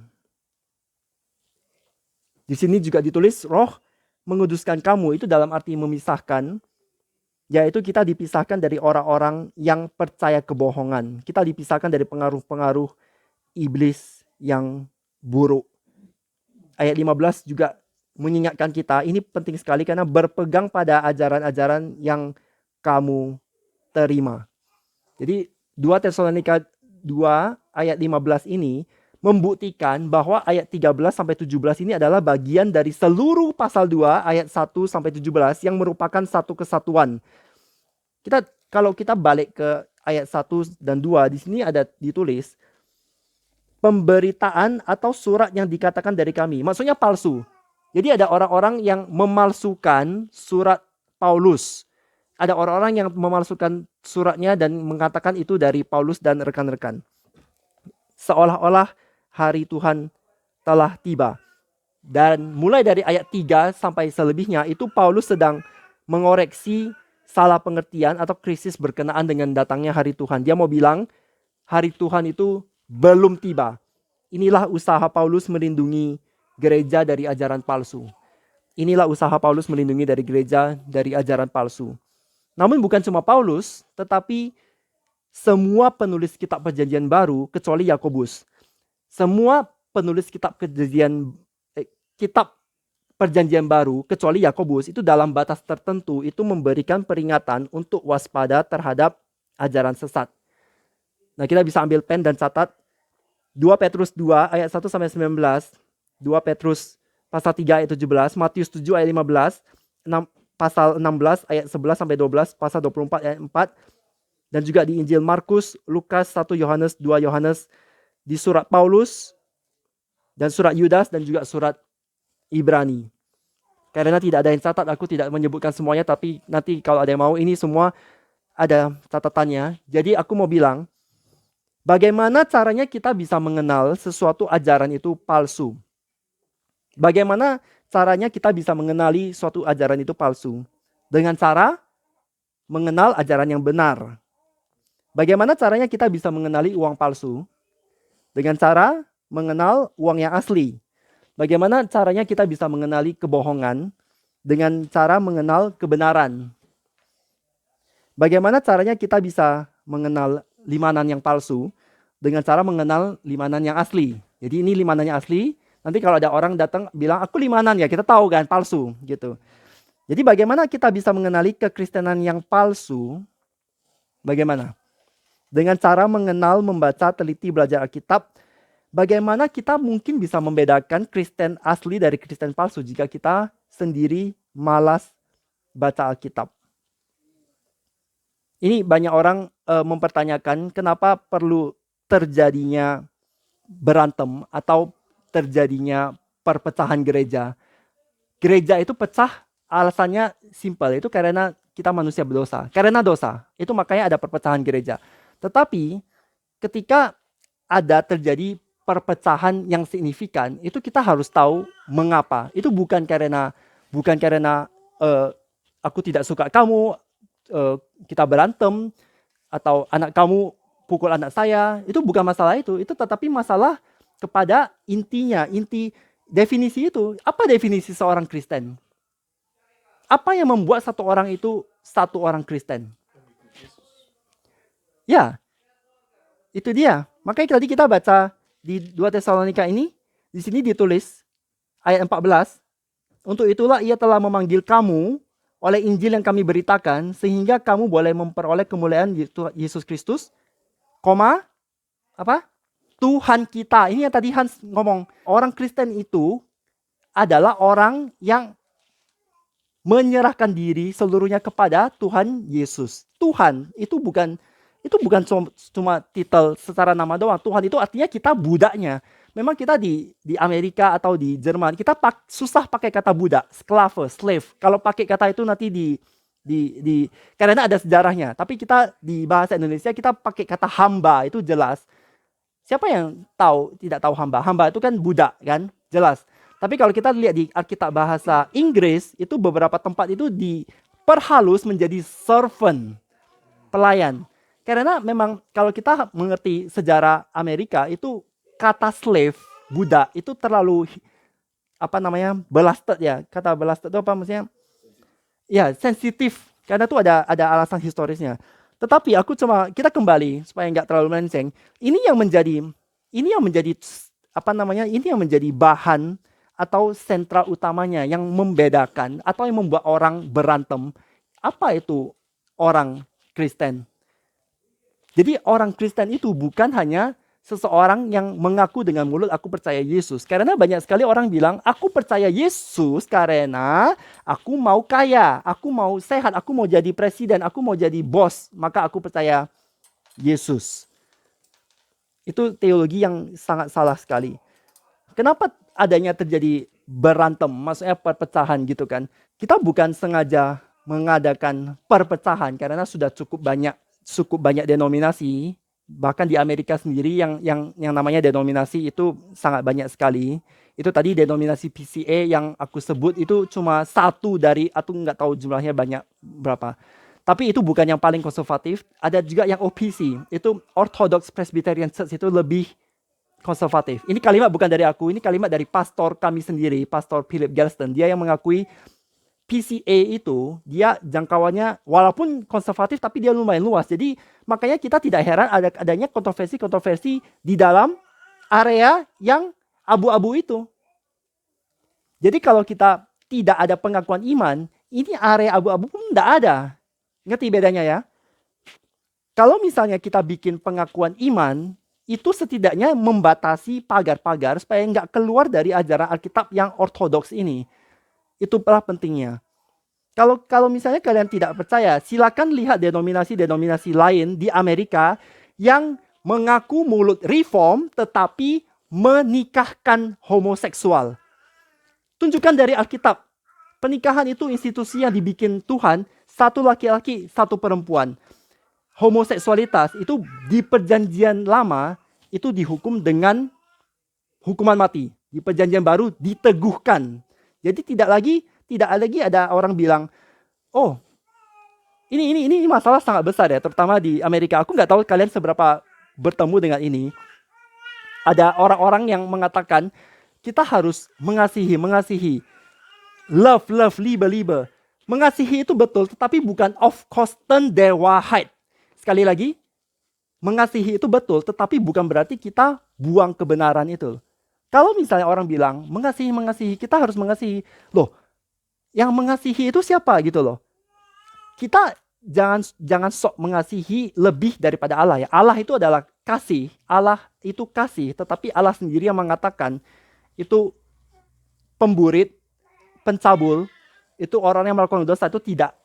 Di sini juga ditulis Roh menguduskan kamu, itu dalam arti memisahkan, yaitu kita dipisahkan dari orang-orang yang percaya kebohongan. Kita dipisahkan dari pengaruh-pengaruh iblis yang buruk. Ayat 15 juga mengingatkan kita, ini penting sekali karena berpegang pada ajaran-ajaran yang kamu terima. Jadi 2 Tesalonika 2 ayat 15 ini membuktikan bahwa ayat 13-17 ini adalah bagian dari seluruh pasal 2 ayat 1-17 yang merupakan satu kesatuan. Kalau kita balik ke ayat 1 dan 2, di sini ada ditulis pemberitaan atau surat yang dikatakan dari kami. Maksudnya palsu. Jadi ada orang-orang yang memalsukan surat Paulus. Ada orang-orang yang memalsukan suratnya dan mengatakan itu dari Paulus dan rekan-rekan. Seolah-olah hari Tuhan telah tiba. Dan mulai dari ayat 3 sampai selebihnya itu Paulus sedang mengoreksi salah pengertian atau krisis berkenaan dengan datangnya hari Tuhan. Dia mau bilang hari Tuhan itu belum tiba. Inilah usaha Paulus melindungi gereja dari ajaran palsu. Inilah usaha Paulus melindungi dari gereja dari ajaran palsu. Namun bukan cuma Paulus, tetapi semua penulis kitab Perjanjian Baru kecuali Yakobus. Semua penulis kitab Perjanjian Baru kecuali Yakobus itu dalam batas tertentu itu memberikan peringatan untuk waspada terhadap ajaran sesat. Nah, kita bisa ambil pen dan catat 2 Petrus 2 ayat 1-19, 2 Petrus pasal 3 ayat 17, Matius 7 ayat 15, pasal 16 ayat 11-12, pasal 24 ayat 4, dan juga di Injil Markus, Lukas, 1 Yohanes, 2 Yohanes, di surat Paulus, dan surat Yudas, dan juga surat Ibrani. Karena tidak ada yang catat, aku tidak menyebutkan semuanya, tapi nanti kalau ada yang mau, ini semua ada catatannya. Jadi aku mau bilang, bagaimana caranya kita bisa mengenal sesuatu ajaran itu palsu? Bagaimana caranya kita bisa mengenali suatu ajaran itu palsu? Dengan cara mengenal ajaran yang benar. Bagaimana caranya kita bisa mengenali uang palsu? Dengan cara mengenal uang yang asli. Bagaimana caranya kita bisa mengenali kebohongan? Dengan cara mengenal kebenaran. Bagaimana caranya kita bisa mengenal limanan yang palsu? Dengan cara mengenal limanan yang asli. Jadi ini limanan yang asli. Nanti kalau ada orang datang bilang, aku limanan ya, kita tahu kan, palsu gitu. Jadi bagaimana kita bisa mengenali kekristenan yang palsu? Bagaimana? Dengan cara mengenal, membaca, teliti, belajar Alkitab. Bagaimana kita mungkin bisa membedakan Kristen asli dari Kristen palsu jika kita sendiri malas baca Alkitab? Ini banyak orang mempertanyakan kenapa perlu terjadinya berantem atau terjadinya perpecahan gereja. Gereja itu pecah alasannya simpel, itu karena kita manusia berdosa. Karena dosa, itu makanya ada perpecahan gereja. Tetapi ketika ada terjadi perpecahan yang signifikan, itu kita harus tahu mengapa. Itu bukan karena aku tidak suka kamu, kita berantem, atau anak kamu pukul anak saya. Itu bukan masalah itu tetapi masalah kepada intinya, inti definisi itu. Apa definisi seorang Kristen? Apa yang membuat satu orang itu satu orang Kristen? Ya, itu dia. Makanya tadi kita baca di 2 Tesalonika ini, di sini ditulis ayat 14, untuk itulah ia telah memanggil kamu oleh Injil yang kami beritakan, sehingga kamu boleh memperoleh kemuliaan Yesus Kristus, apa? Tuhan kita. Ini yang tadi Hans ngomong, orang Kristen itu adalah orang yang menyerahkan diri seluruhnya kepada Tuhan Yesus. Tuhan itu bukan cuma titel secara nama doang. Tuhan itu artinya kita budaknya. Memang kita di Amerika atau di Jerman, kita susah pakai kata budak, slave. Kalau pakai kata itu nanti karena ada sejarahnya. Tapi kita di bahasa Indonesia kita pakai kata hamba, itu jelas. Siapa yang tidak tahu hamba? Hamba itu kan budak kan? Jelas. Tapi kalau kita lihat di Alkitab bahasa Inggris, itu beberapa tempat itu diperhalus menjadi servant, pelayan. Karena memang kalau kita mengerti sejarah Amerika, itu kata slave, budak, itu terlalu belasted ya. Kata belasted itu apa maksudnya? Ya, sensitif. Karena itu ada alasan historisnya. Tetapi kita kembali supaya nggak terlalu melenceng. Ini yang menjadi bahan atau sentral utamanya yang membedakan atau yang membuat orang berantem. Apa itu orang Kristen? Jadi orang Kristen itu bukan hanya seseorang yang mengaku dengan mulut aku percaya Yesus. Karena banyak sekali orang bilang aku percaya Yesus karena aku mau kaya, aku mau sehat, aku mau jadi presiden, aku mau jadi bos, maka aku percaya Yesus. Itu teologi yang sangat salah sekali. Kenapa adanya terjadi berantem, maksudnya perpecahan gitu kan? Kita bukan sengaja mengadakan perpecahan karena sudah cukup banyak denominasi. Bahkan di Amerika sendiri yang namanya denominasi itu sangat banyak sekali. Itu tadi denominasi PCA yang aku sebut itu cuma satu dari, atau nggak tahu jumlahnya banyak berapa. Tapi itu bukan yang paling konservatif. Ada juga yang OPC, itu Orthodox Presbyterian Church, itu lebih konservatif. Ini kalimat bukan dari aku, ini kalimat dari pastor kami sendiri, Pastor Philip Galston. Dia yang mengakui PCA itu dia jangkauannya walaupun konservatif tapi dia lumayan luas. Jadi makanya kita tidak heran adanya kontroversi di dalam area yang abu-abu itu. Jadi kalau kita tidak ada pengakuan iman, ini area abu-abu pun tidak ada. Ngerti bedanya ya? Kalau misalnya kita bikin pengakuan iman, itu setidaknya membatasi pagar-pagar supaya nggak keluar dari ajaran Alkitab yang ortodoks ini. Itulah pentingnya. Kalau misalnya kalian tidak percaya, silakan lihat denominasi lain di Amerika yang mengaku mulut reform tetapi menikahkan homoseksual. Tunjukkan dari Alkitab. Pernikahan itu institusi yang dibikin Tuhan, satu laki-laki, satu perempuan. Homoseksualitas itu di perjanjian lama itu dihukum dengan hukuman mati. Di perjanjian baru diteguhkan. Jadi tidak lagi ada orang bilang, oh, ini masalah sangat besar ya, terutama di Amerika. Aku nggak tahu kalian seberapa bertemu dengan ini. Ada orang-orang yang mengatakan kita harus mengasihi. Love, Liebe. Mengasihi itu betul, tetapi bukan of kosten der Wahrheit. Sekali lagi, mengasihi itu betul, tetapi bukan berarti kita buang kebenaran itu. Kalau misalnya orang bilang mengasihi, kita harus mengasihi. Loh, yang mengasihi itu siapa gitu loh? Kita jangan sok mengasihi lebih daripada Allah ya. Allah itu adalah kasih. Allah itu kasih, tetapi Allah sendiri yang mengatakan itu pemburit, pencabul, itu orang yang melakukan dosa itu tidak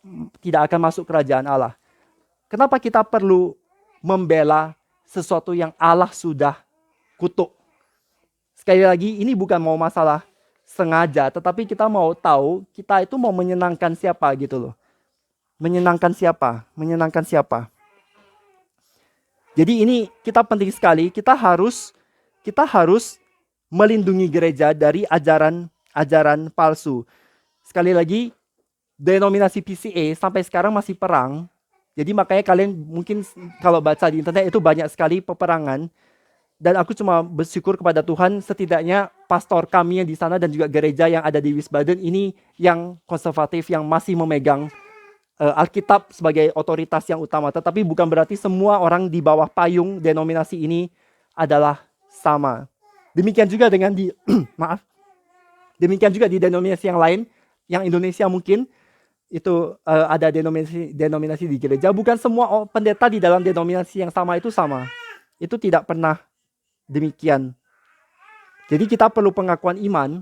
akan masuk kerajaan Allah. Kenapa kita perlu membela sesuatu yang Allah sudah kutuk? Sekali lagi, ini bukan mau masalah sengaja, tetapi kita mau tahu kita itu mau menyenangkan siapa gitu loh. Menyenangkan siapa? Jadi ini kita penting sekali, kita harus melindungi gereja dari ajaran palsu. Sekali lagi, denominasi PCA sampai sekarang masih perang. Jadi makanya kalian mungkin kalau baca di internet itu banyak sekali peperangan. Dan aku cuma bersyukur kepada Tuhan, setidaknya pastor kami yang di sana dan juga gereja yang ada di Wiesbaden ini yang konservatif, yang masih memegang Alkitab sebagai otoritas yang utama. Tetapi bukan berarti semua orang di bawah payung denominasi ini adalah sama. Demikian juga dengan demikian juga di denominasi yang lain, yang Indonesia mungkin itu ada denominasi di gereja. Bukan semua pendeta di dalam denominasi yang sama itu sama. Itu tidak pernah demikian. Jadi kita perlu pengakuan iman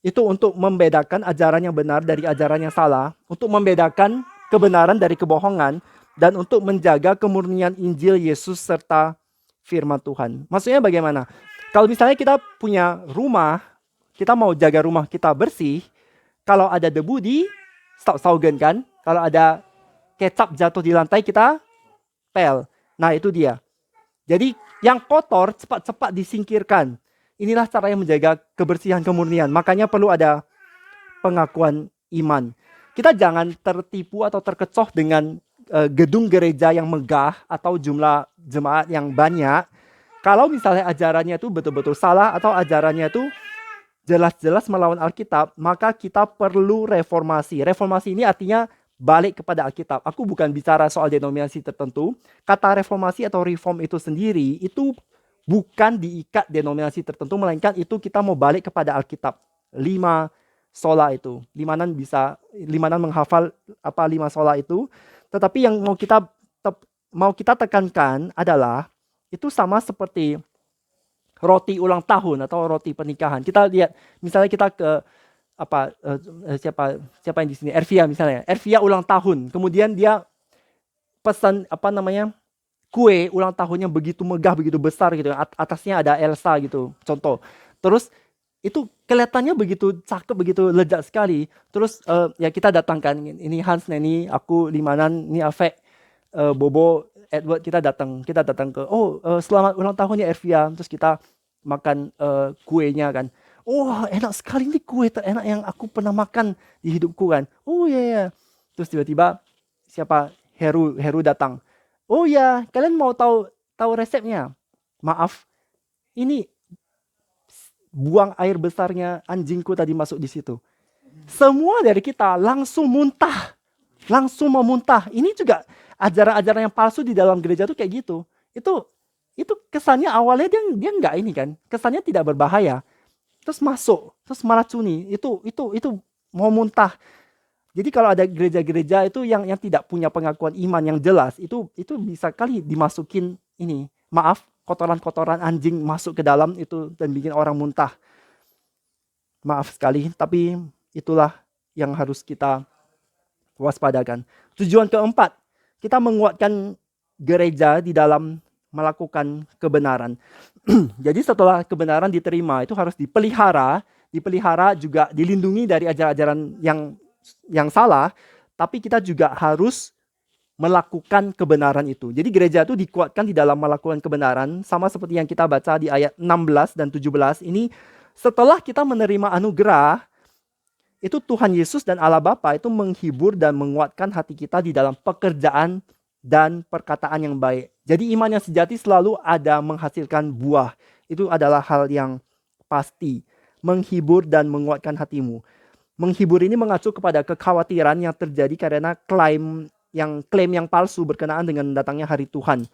itu untuk membedakan ajaran yang benar dari ajaran yang salah, untuk membedakan kebenaran dari kebohongan, dan untuk menjaga kemurnian Injil Yesus serta firman Tuhan. Maksudnya bagaimana? Kalau misalnya kita punya rumah, kita mau jaga rumah kita bersih, kalau ada debu di staubsaugen kan, kalau ada kecap jatuh di lantai kita pel. Nah itu dia. Jadi yang kotor cepat-cepat disingkirkan. Inilah cara yang menjaga kebersihan kemurnian. Makanya perlu ada pengakuan iman. Kita jangan tertipu atau terkecoh dengan gedung gereja yang megah atau jumlah jemaat yang banyak. Kalau misalnya ajarannya itu betul-betul salah atau ajarannya itu jelas-jelas melawan Alkitab, maka kita perlu reformasi. Reformasi ini artinya balik kepada Alkitab. Aku bukan bicara soal denominasi tertentu. Kata reformasi atau reform itu sendiri, itu bukan diikat denominasi tertentu, melainkan itu kita mau balik kepada Alkitab. 5 sola itu. Limanan menghafal 5 sola itu. Tetapi yang mau kita tekankan adalah, itu sama seperti roti ulang tahun atau roti pernikahan. Kita lihat, misalnya kita ke siapa yang di sini, Ervia misalnya. Ervia ulang tahun, kemudian dia pesan kue ulang tahunnya begitu megah, begitu besar gitu. Atasnya ada Elsa gitu, contoh. Terus itu kelihatannya begitu cakep, begitu lezat sekali. Terus ya kita datangkan, ini Hans, Neni, aku, Limanan, ini Afek, Bobo, Edward, kita datang ke selamat ulang tahun ya Ervia. Terus kita makan kuenya kan. Oh, enak sekali nih, kue terenak yang aku pernah makan di hidupku kan. Oh ya. Terus tiba-tiba siapa? Heru datang. Oh ya, kalian mau tahu resepnya? Maaf, ini buang air besarnya anjingku tadi masuk di situ. Semua dari kita langsung memuntah. Ini juga ajaran-ajaran yang palsu di dalam gereja tuh kayak gitu. Itu kesannya awalnya dia nggak ini kan. Kesannya tidak berbahaya. Terus masuk, terus meracuni. Itu mau muntah. Jadi kalau ada gereja-gereja itu yang tidak punya pengakuan iman yang jelas, itu bisa kali dimasukin ini. Maaf, kotoran-kotoran anjing masuk ke dalam itu dan bikin orang muntah. Maaf sekali, tapi itulah yang harus kita waspadakan. Tujuan keempat, kita menguatkan gereja di dalam melakukan kebenaran. Jadi setelah kebenaran diterima, itu harus dipelihara juga dilindungi dari ajaran-ajaran yang yang salah, tapi kita juga harus melakukan kebenaran itu. Jadi gereja itu dikuatkan di dalam melakukan kebenaran, sama seperti yang kita baca di ayat 16 dan 17. Ini setelah kita menerima anugerah, itu Tuhan Yesus dan Allah Bapa itu menghibur dan menguatkan hati kita di dalam pekerjaan dan perkataan yang baik. Jadi iman yang sejati selalu ada menghasilkan buah. Itu adalah hal yang pasti. Menghibur dan menguatkan hatimu. Menghibur ini mengacu kepada kekhawatiran yang terjadi karena klaim yang palsu berkenaan dengan datangnya hari Tuhan.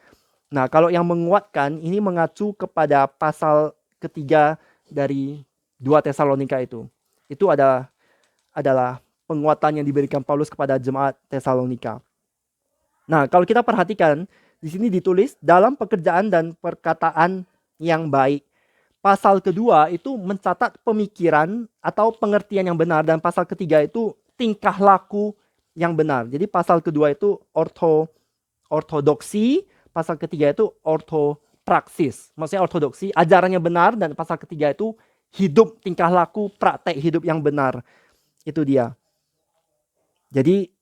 Nah, kalau yang menguatkan ini mengacu kepada pasal ketiga dari 2 Tesalonika itu. Itu adalah penguatan yang diberikan Paulus kepada jemaat Tesalonika. Nah, kalau kita perhatikan, di sini ditulis dalam pekerjaan dan perkataan yang baik. Pasal kedua itu mencatat pemikiran atau pengertian yang benar, dan pasal ketiga itu tingkah laku yang benar. Jadi pasal kedua itu ortodoksi, pasal ketiga itu ortopraksis. Maksudnya ortodoksi, ajarannya benar, dan pasal ketiga itu hidup, tingkah laku, praktek hidup yang benar. Itu dia. Jadi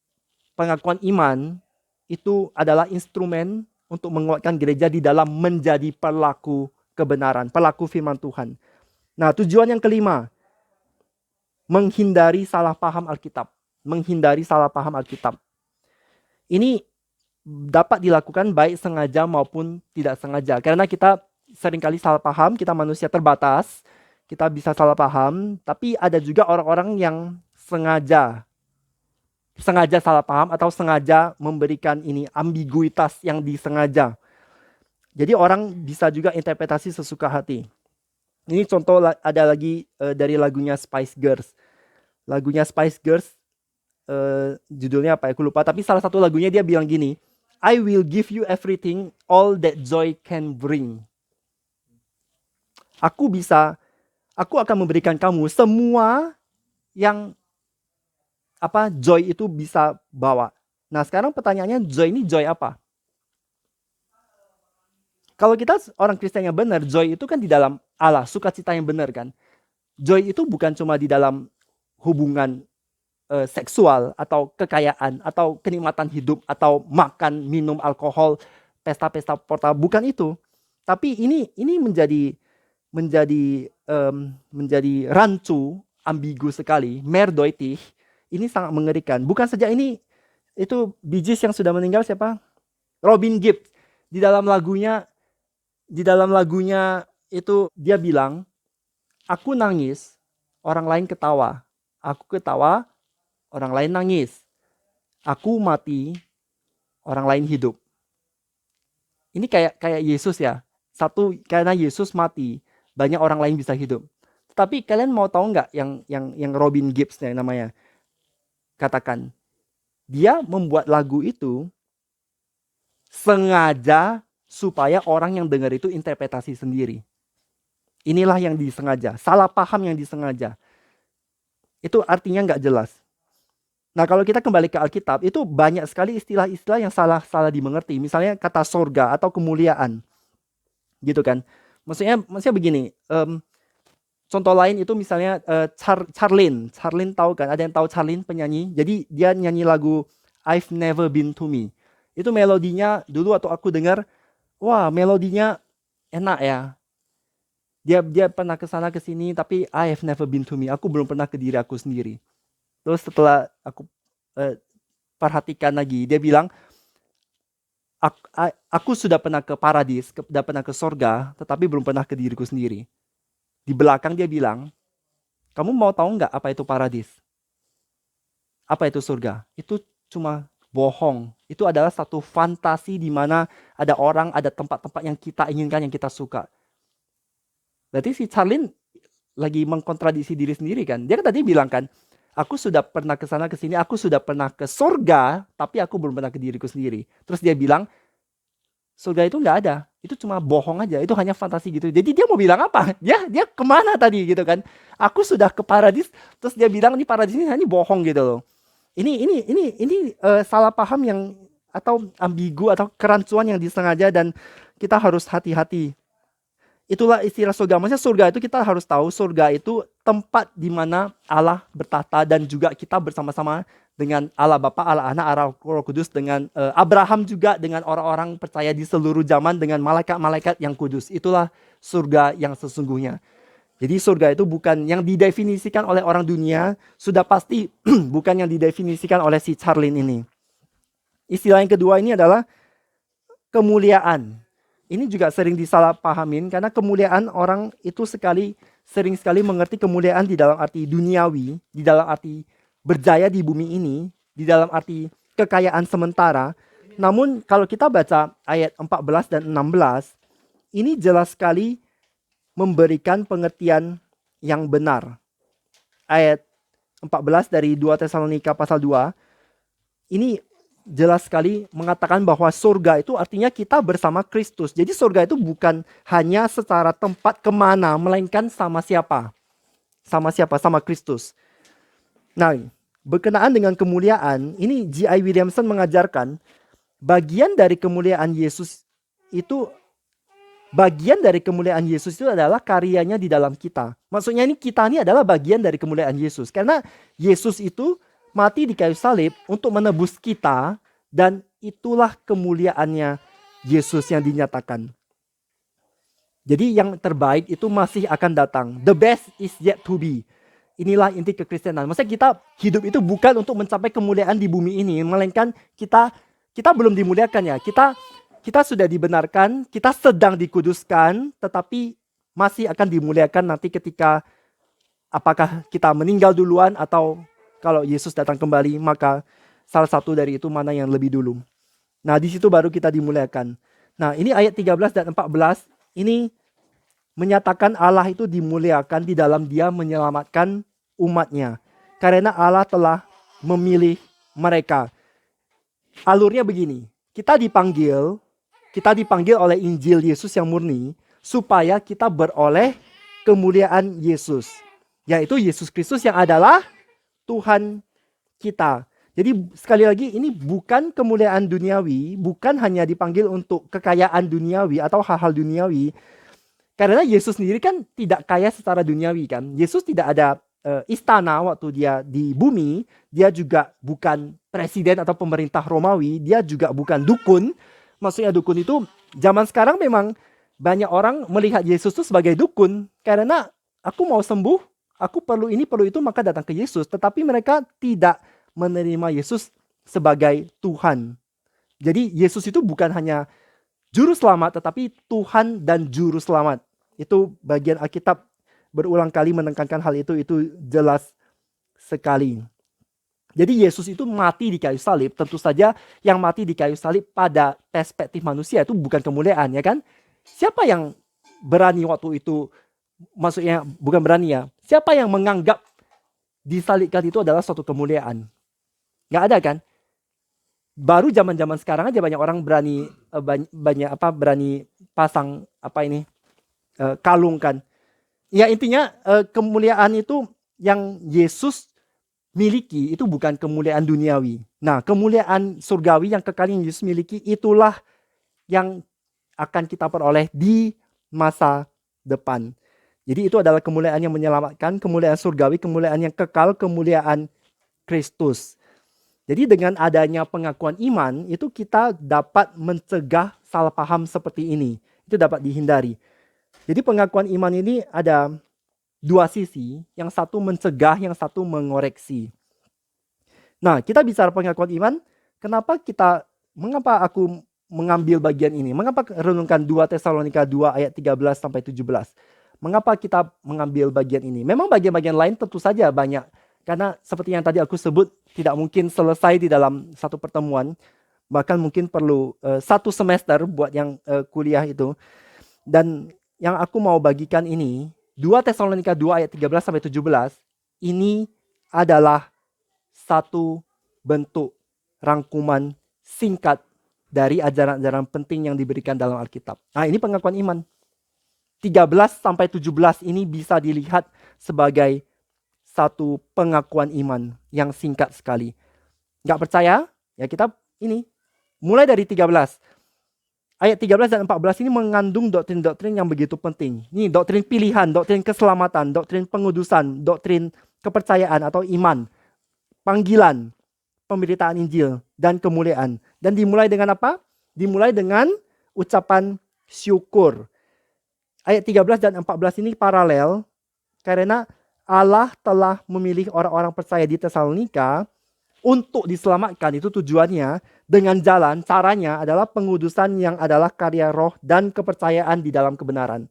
pengakuan iman itu adalah instrumen untuk menguatkan gereja di dalam menjadi pelaku kebenaran, pelaku firman Tuhan. Nah, tujuan yang kelima, menghindari salah paham Alkitab. Menghindari salah paham Alkitab. Ini dapat dilakukan baik sengaja maupun tidak sengaja. Karena kita seringkali salah paham, kita manusia terbatas, kita bisa salah paham, tapi ada juga orang-orang yang sengaja salah paham atau sengaja memberikan ini ambiguitas yang disengaja. Jadi orang bisa juga interpretasi sesuka hati. Ini contoh ada lagi dari lagunya Spice Girls. Lagunya Spice Girls, judulnya apa ya, aku lupa. Tapi salah satu lagunya dia bilang gini, I will give you everything, all that joy can bring. Aku akan memberikan kamu semua yang joy itu bisa bawa. Nah, sekarang pertanyaannya, joy ini joy apa? Kalau kita orang Kristen yang benar, joy itu kan di dalam Allah, sukacita yang benar kan. Joy itu bukan cuma di dalam hubungan seksual atau kekayaan atau kenikmatan hidup atau makan, minum alkohol, pesta-pesta portal, bukan itu. Tapi ini menjadi rancu, ambigu sekali, merdoitik. Ini sangat mengerikan. Bukan saja ini, itu Bee Gees yang sudah meninggal siapa? Robin Gibb. Di dalam lagunya itu dia bilang, aku nangis, orang lain ketawa. Aku ketawa, orang lain nangis. Aku mati, orang lain hidup. Ini kayak Yesus ya. Satu, karena Yesus mati, banyak orang lain bisa hidup. Tapi kalian mau tahu nggak yang Robin Gibb namanya? Katakan, dia membuat lagu itu sengaja supaya orang yang dengar itu interpretasi sendiri. Inilah yang disengaja, salah paham yang disengaja. Itu artinya nggak jelas. Nah, kalau kita kembali ke Alkitab, itu banyak sekali istilah-istilah yang salah dimengerti. Misalnya kata sorga atau kemuliaan, gitu kan? Maksudnya begini. Contoh lain itu misalnya Charlene tahu kan? Ada yang tahu Charlene, penyanyi? Jadi dia nyanyi lagu I've Never Been to Me. Itu melodinya dulu waktu aku dengar, wah melodinya enak ya. Dia pernah ke sana ke sini, tapi I've never been to me. Aku belum pernah ke diri aku sendiri. Terus setelah aku perhatikan lagi, dia bilang, aku sudah pernah ke paradis, sudah pernah ke sorga, tetapi belum pernah ke diriku sendiri. Di belakang dia bilang, kamu mau tahu nggak apa itu paradis? Apa itu surga? Itu cuma bohong. Itu adalah satu fantasi di mana ada orang, ada tempat-tempat yang kita inginkan, yang kita suka. Berarti si Charlene lagi mengkontradiksi diri sendiri kan? Dia kan tadi bilang kan, aku sudah pernah ke sana ke sini, aku sudah pernah ke surga, tapi aku belum pernah ke diriku sendiri. Terus dia bilang, surga itu nggak ada, itu cuma bohong aja, itu hanya fantasi gitu. Jadi dia mau bilang apa? Dia kemana tadi gitu kan? Aku sudah ke paradis, terus dia bilang ini paradis ini hanya bohong gitu loh. Ini salah paham yang atau ambigu atau kerancuan yang disengaja, dan kita harus hati-hati. Itulah istilah surga. Maksudnya surga itu kita harus tahu, surga itu tempat di mana Allah bertahta dan juga kita bersama-sama dengan Allah Bapa, Allah Anak, Allah Roh Kudus, dengan Abraham juga, dengan orang-orang percaya di seluruh zaman, dengan malaikat-malaikat yang kudus. Itulah surga yang sesungguhnya. Jadi surga itu bukan yang didefinisikan oleh orang dunia, sudah pasti bukan yang didefinisikan oleh si Charlene ini. Istilah yang kedua ini adalah kemuliaan. Ini juga sering disalahpahamin karena kemuliaan orang itu sering sekali mengerti kemuliaan di dalam arti duniawi, di dalam arti berjaya di bumi ini, di dalam arti kekayaan sementara. Namun kalau kita baca ayat 14 dan 16, ini jelas sekali memberikan pengertian yang benar. Ayat 14 dari 2 Tesalonika pasal 2, ini jelas sekali mengatakan bahwa surga itu artinya kita bersama Kristus. Jadi surga itu bukan hanya secara tempat kemana, melainkan sama siapa. Sama siapa? Sama Kristus. Nah, berkenaan dengan kemuliaan, ini G.I. Williamson mengajarkan bagian dari kemuliaan Yesus itu adalah karyanya di dalam kita. Maksudnya kita ini adalah bagian dari kemuliaan Yesus. Karena Yesus itu mati di kayu salib untuk menebus kita, dan itulah kemuliaannya Yesus yang dinyatakan. Jadi yang terbaik itu masih akan datang. The best is yet to be. Inilah inti kekristenan. Maksudnya kita hidup itu bukan untuk mencapai kemuliaan di bumi ini, melainkan kita belum dimuliakan ya. Kita sudah dibenarkan, kita sedang dikuduskan, tetapi masih akan dimuliakan nanti ketika apakah kita meninggal duluan atau kalau Yesus datang kembali, maka salah satu dari itu mana yang lebih dulu. Nah, di situ baru kita dimuliakan. Nah, ini ayat 13 dan 14, ini menyatakan Allah itu dimuliakan di dalam Dia menyelamatkan umatnya. Karena Allah telah memilih mereka. Alurnya begini, kita dipanggil oleh Injil Yesus yang murni, supaya kita beroleh kemuliaan Yesus. Yaitu Yesus Kristus yang adalah Tuhan kita. Jadi sekali lagi ini bukan kemuliaan duniawi, bukan hanya dipanggil untuk kekayaan duniawi atau hal-hal duniawi. Karena Yesus sendiri kan tidak kaya secara duniawi kan. Yesus tidak ada istana waktu dia di bumi, dia juga bukan presiden atau pemerintah Romawi, dia juga bukan dukun. Maksudnya dukun itu zaman sekarang memang banyak orang melihat Yesus itu sebagai dukun. Karena aku mau sembuh, aku perlu ini, perlu itu, maka datang ke Yesus. Tetapi mereka tidak menerima Yesus sebagai Tuhan. Jadi Yesus itu bukan hanya juru selamat, tetapi Tuhan dan juru selamat. Itu bagian Alkitab berulang kali menekankan hal itu jelas sekali. Jadi Yesus itu mati di kayu salib. Tentu saja yang mati di kayu salib pada perspektif manusia itu bukan kemuliaan, ya kan? Siapa yang berani waktu itu, maksudnya bukan berani ya, siapa yang menganggap disalibkan itu adalah suatu kemuliaan? Nggak ada kan? Baru zaman-zaman sekarang aja banyak orang berani berani pasang kalung kan. Ya intinya kemuliaan itu yang Yesus miliki itu bukan kemuliaan duniawi. Nah, kemuliaan surgawi yang kekal yang Yesus miliki itulah yang akan kita peroleh di masa depan. Jadi itu adalah kemuliaan yang menyelamatkan, kemuliaan surgawi, kemuliaan yang kekal, kemuliaan Kristus. Jadi dengan adanya pengakuan iman, itu kita dapat mencegah salah paham seperti ini. Itu dapat dihindari. Jadi pengakuan iman ini ada dua sisi, yang satu mencegah, yang satu mengoreksi. Nah, kita bicara pengakuan iman, mengapa aku mengambil bagian ini? Mengapa renungkan 2 Tesalonika 2 ayat 13 sampai 17? Mengapa kita mengambil bagian ini? Memang bagian-bagian lain tentu saja banyak. Karena seperti yang tadi aku sebut, tidak mungkin selesai di dalam satu pertemuan. Bahkan mungkin perlu satu semester buat yang kuliah itu. Dan yang aku mau bagikan ini, 2 Tesalonika 2 ayat 13 sampai 17, ini adalah satu bentuk rangkuman singkat dari ajaran-ajaran penting yang diberikan dalam Alkitab. Nah, ini pengakuan iman. 13 sampai 17 ini bisa dilihat sebagai satu pengakuan iman yang singkat sekali. Nggak percaya? Ya kita ini. Mulai dari 13. ayat 13 dan 14 ini mengandung doktrin-doktrin yang begitu penting. Ini doktrin pilihan, doktrin keselamatan, doktrin pengudusan, doktrin kepercayaan atau iman, panggilan, pemberitaan Injil, dan kemuliaan. Dan dimulai dengan apa? Dimulai dengan ucapan syukur. Ayat 13 dan 14 ini paralel karena Allah telah memilih orang-orang percaya di Tesalonika untuk diselamatkan. Itu tujuannya dengan jalan, caranya adalah pengudusan yang adalah karya roh dan kepercayaan di dalam kebenaran.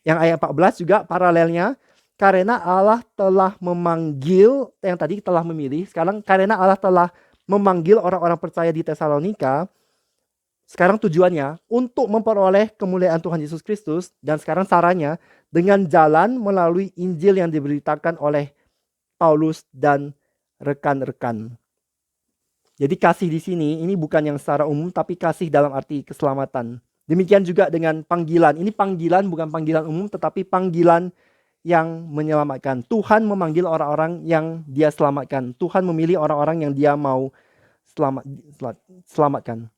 Yang ayat 14 juga paralelnya, karena Allah telah memanggil, yang tadi telah memilih, sekarang karena Allah telah memanggil orang-orang percaya di Tesalonika, sekarang tujuannya untuk memperoleh kemuliaan Tuhan Yesus Kristus, dan sekarang caranya dengan jalan melalui Injil yang diberitakan oleh Paulus dan rekan-rekan. Jadi kasih di sini ini bukan yang secara umum, tapi kasih dalam arti keselamatan. Demikian juga dengan panggilan. Ini panggilan bukan panggilan umum, tetapi panggilan yang menyelamatkan. Tuhan memanggil orang-orang yang Dia selamatkan. Tuhan memilih orang-orang yang Dia mau selamatkan.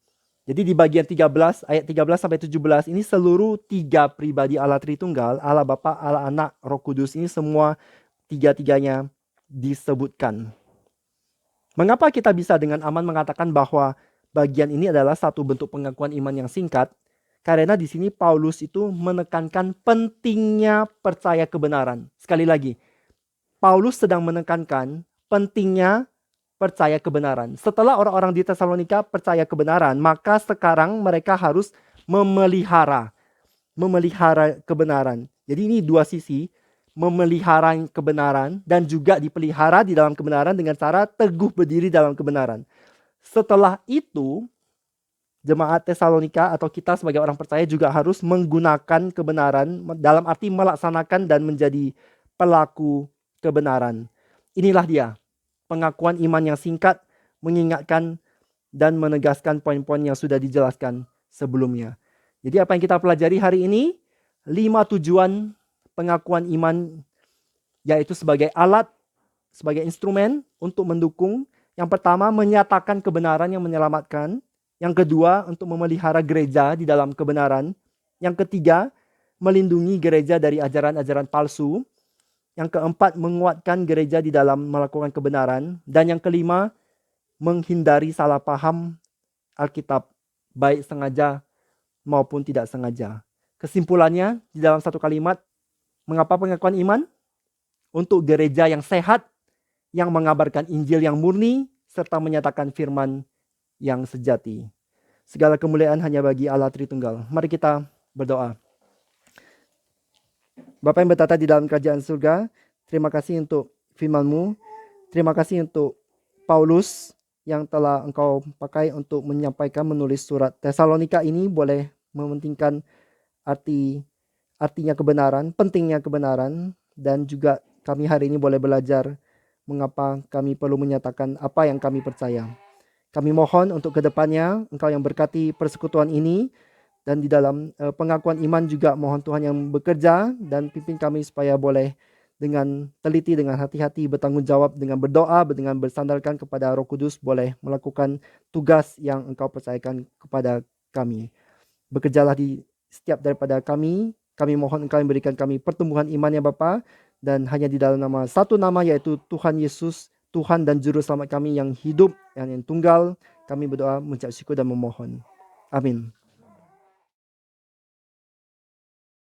Jadi di bagian 13, ayat 13 sampai 17 ini seluruh 3 pribadi Allah Tritunggal, Allah Bapa, Allah Anak, Roh Kudus, ini semua tiga-tiganya disebutkan. Mengapa kita bisa dengan aman mengatakan bahwa bagian ini adalah satu bentuk pengakuan iman yang singkat? Karena di sini Paulus itu menekankan pentingnya percaya kebenaran. Sekali lagi, Paulus sedang menekankan pentingnya percaya kebenaran. Setelah orang-orang di Tesalonika percaya kebenaran, maka sekarang mereka harus memelihara kebenaran. Jadi ini dua sisi, memelihara kebenaran dan juga dipelihara di dalam kebenaran dengan cara teguh berdiri dalam kebenaran. Setelah itu, jemaat Tesalonika atau kita sebagai orang percaya juga harus menggunakan kebenaran dalam arti melaksanakan dan menjadi pelaku kebenaran. Inilah dia, pengakuan iman yang singkat, mengingatkan dan menegaskan poin-poin yang sudah dijelaskan sebelumnya. Jadi apa yang kita pelajari hari ini? 5 tujuan pengakuan iman, yaitu sebagai alat, sebagai instrumen untuk mendukung. Yang pertama, menyatakan kebenaran yang menyelamatkan. Yang kedua, untuk memelihara gereja di dalam kebenaran. Yang ketiga, melindungi gereja dari ajaran-ajaran palsu. Yang keempat, menguatkan gereja di dalam melakukan kebenaran. Dan yang kelima, menghindari salah paham Alkitab, baik sengaja maupun tidak sengaja. Kesimpulannya, di dalam satu kalimat, mengapa pengakuan iman? Untuk gereja yang sehat, yang mengabarkan Injil yang murni, serta menyatakan firman yang sejati. Segala kemuliaan hanya bagi Allah Tritunggal. Mari kita berdoa. Bapa yang bertata di dalam kerajaan surga, terima kasih untuk firman-Mu. Terima kasih untuk Paulus yang telah Engkau pakai untuk menyampaikan, menulis surat Tesalonika ini boleh mementingkan artinya kebenaran, pentingnya kebenaran, dan juga kami hari ini boleh belajar mengapa kami perlu menyatakan apa yang kami percaya. Kami mohon untuk kedepannya Engkau yang berkati persekutuan ini, dan di dalam pengakuan iman juga mohon Tuhan yang bekerja dan pimpin kami supaya boleh dengan teliti, dengan hati-hati, bertanggung jawab, dengan berdoa, dengan bersandarkan kepada Roh Kudus, boleh melakukan tugas yang Engkau percayakan kepada kami. Bekerjalah di setiap daripada kami. Kami mohon Engkau yang berikan kami pertumbuhan iman ya Bapa, dan hanya di dalam satu nama, yaitu Tuhan Yesus, Tuhan dan Juru Selamat kami yang hidup, yang tunggal, kami berdoa, mengucap syukur dan memohon. Amin.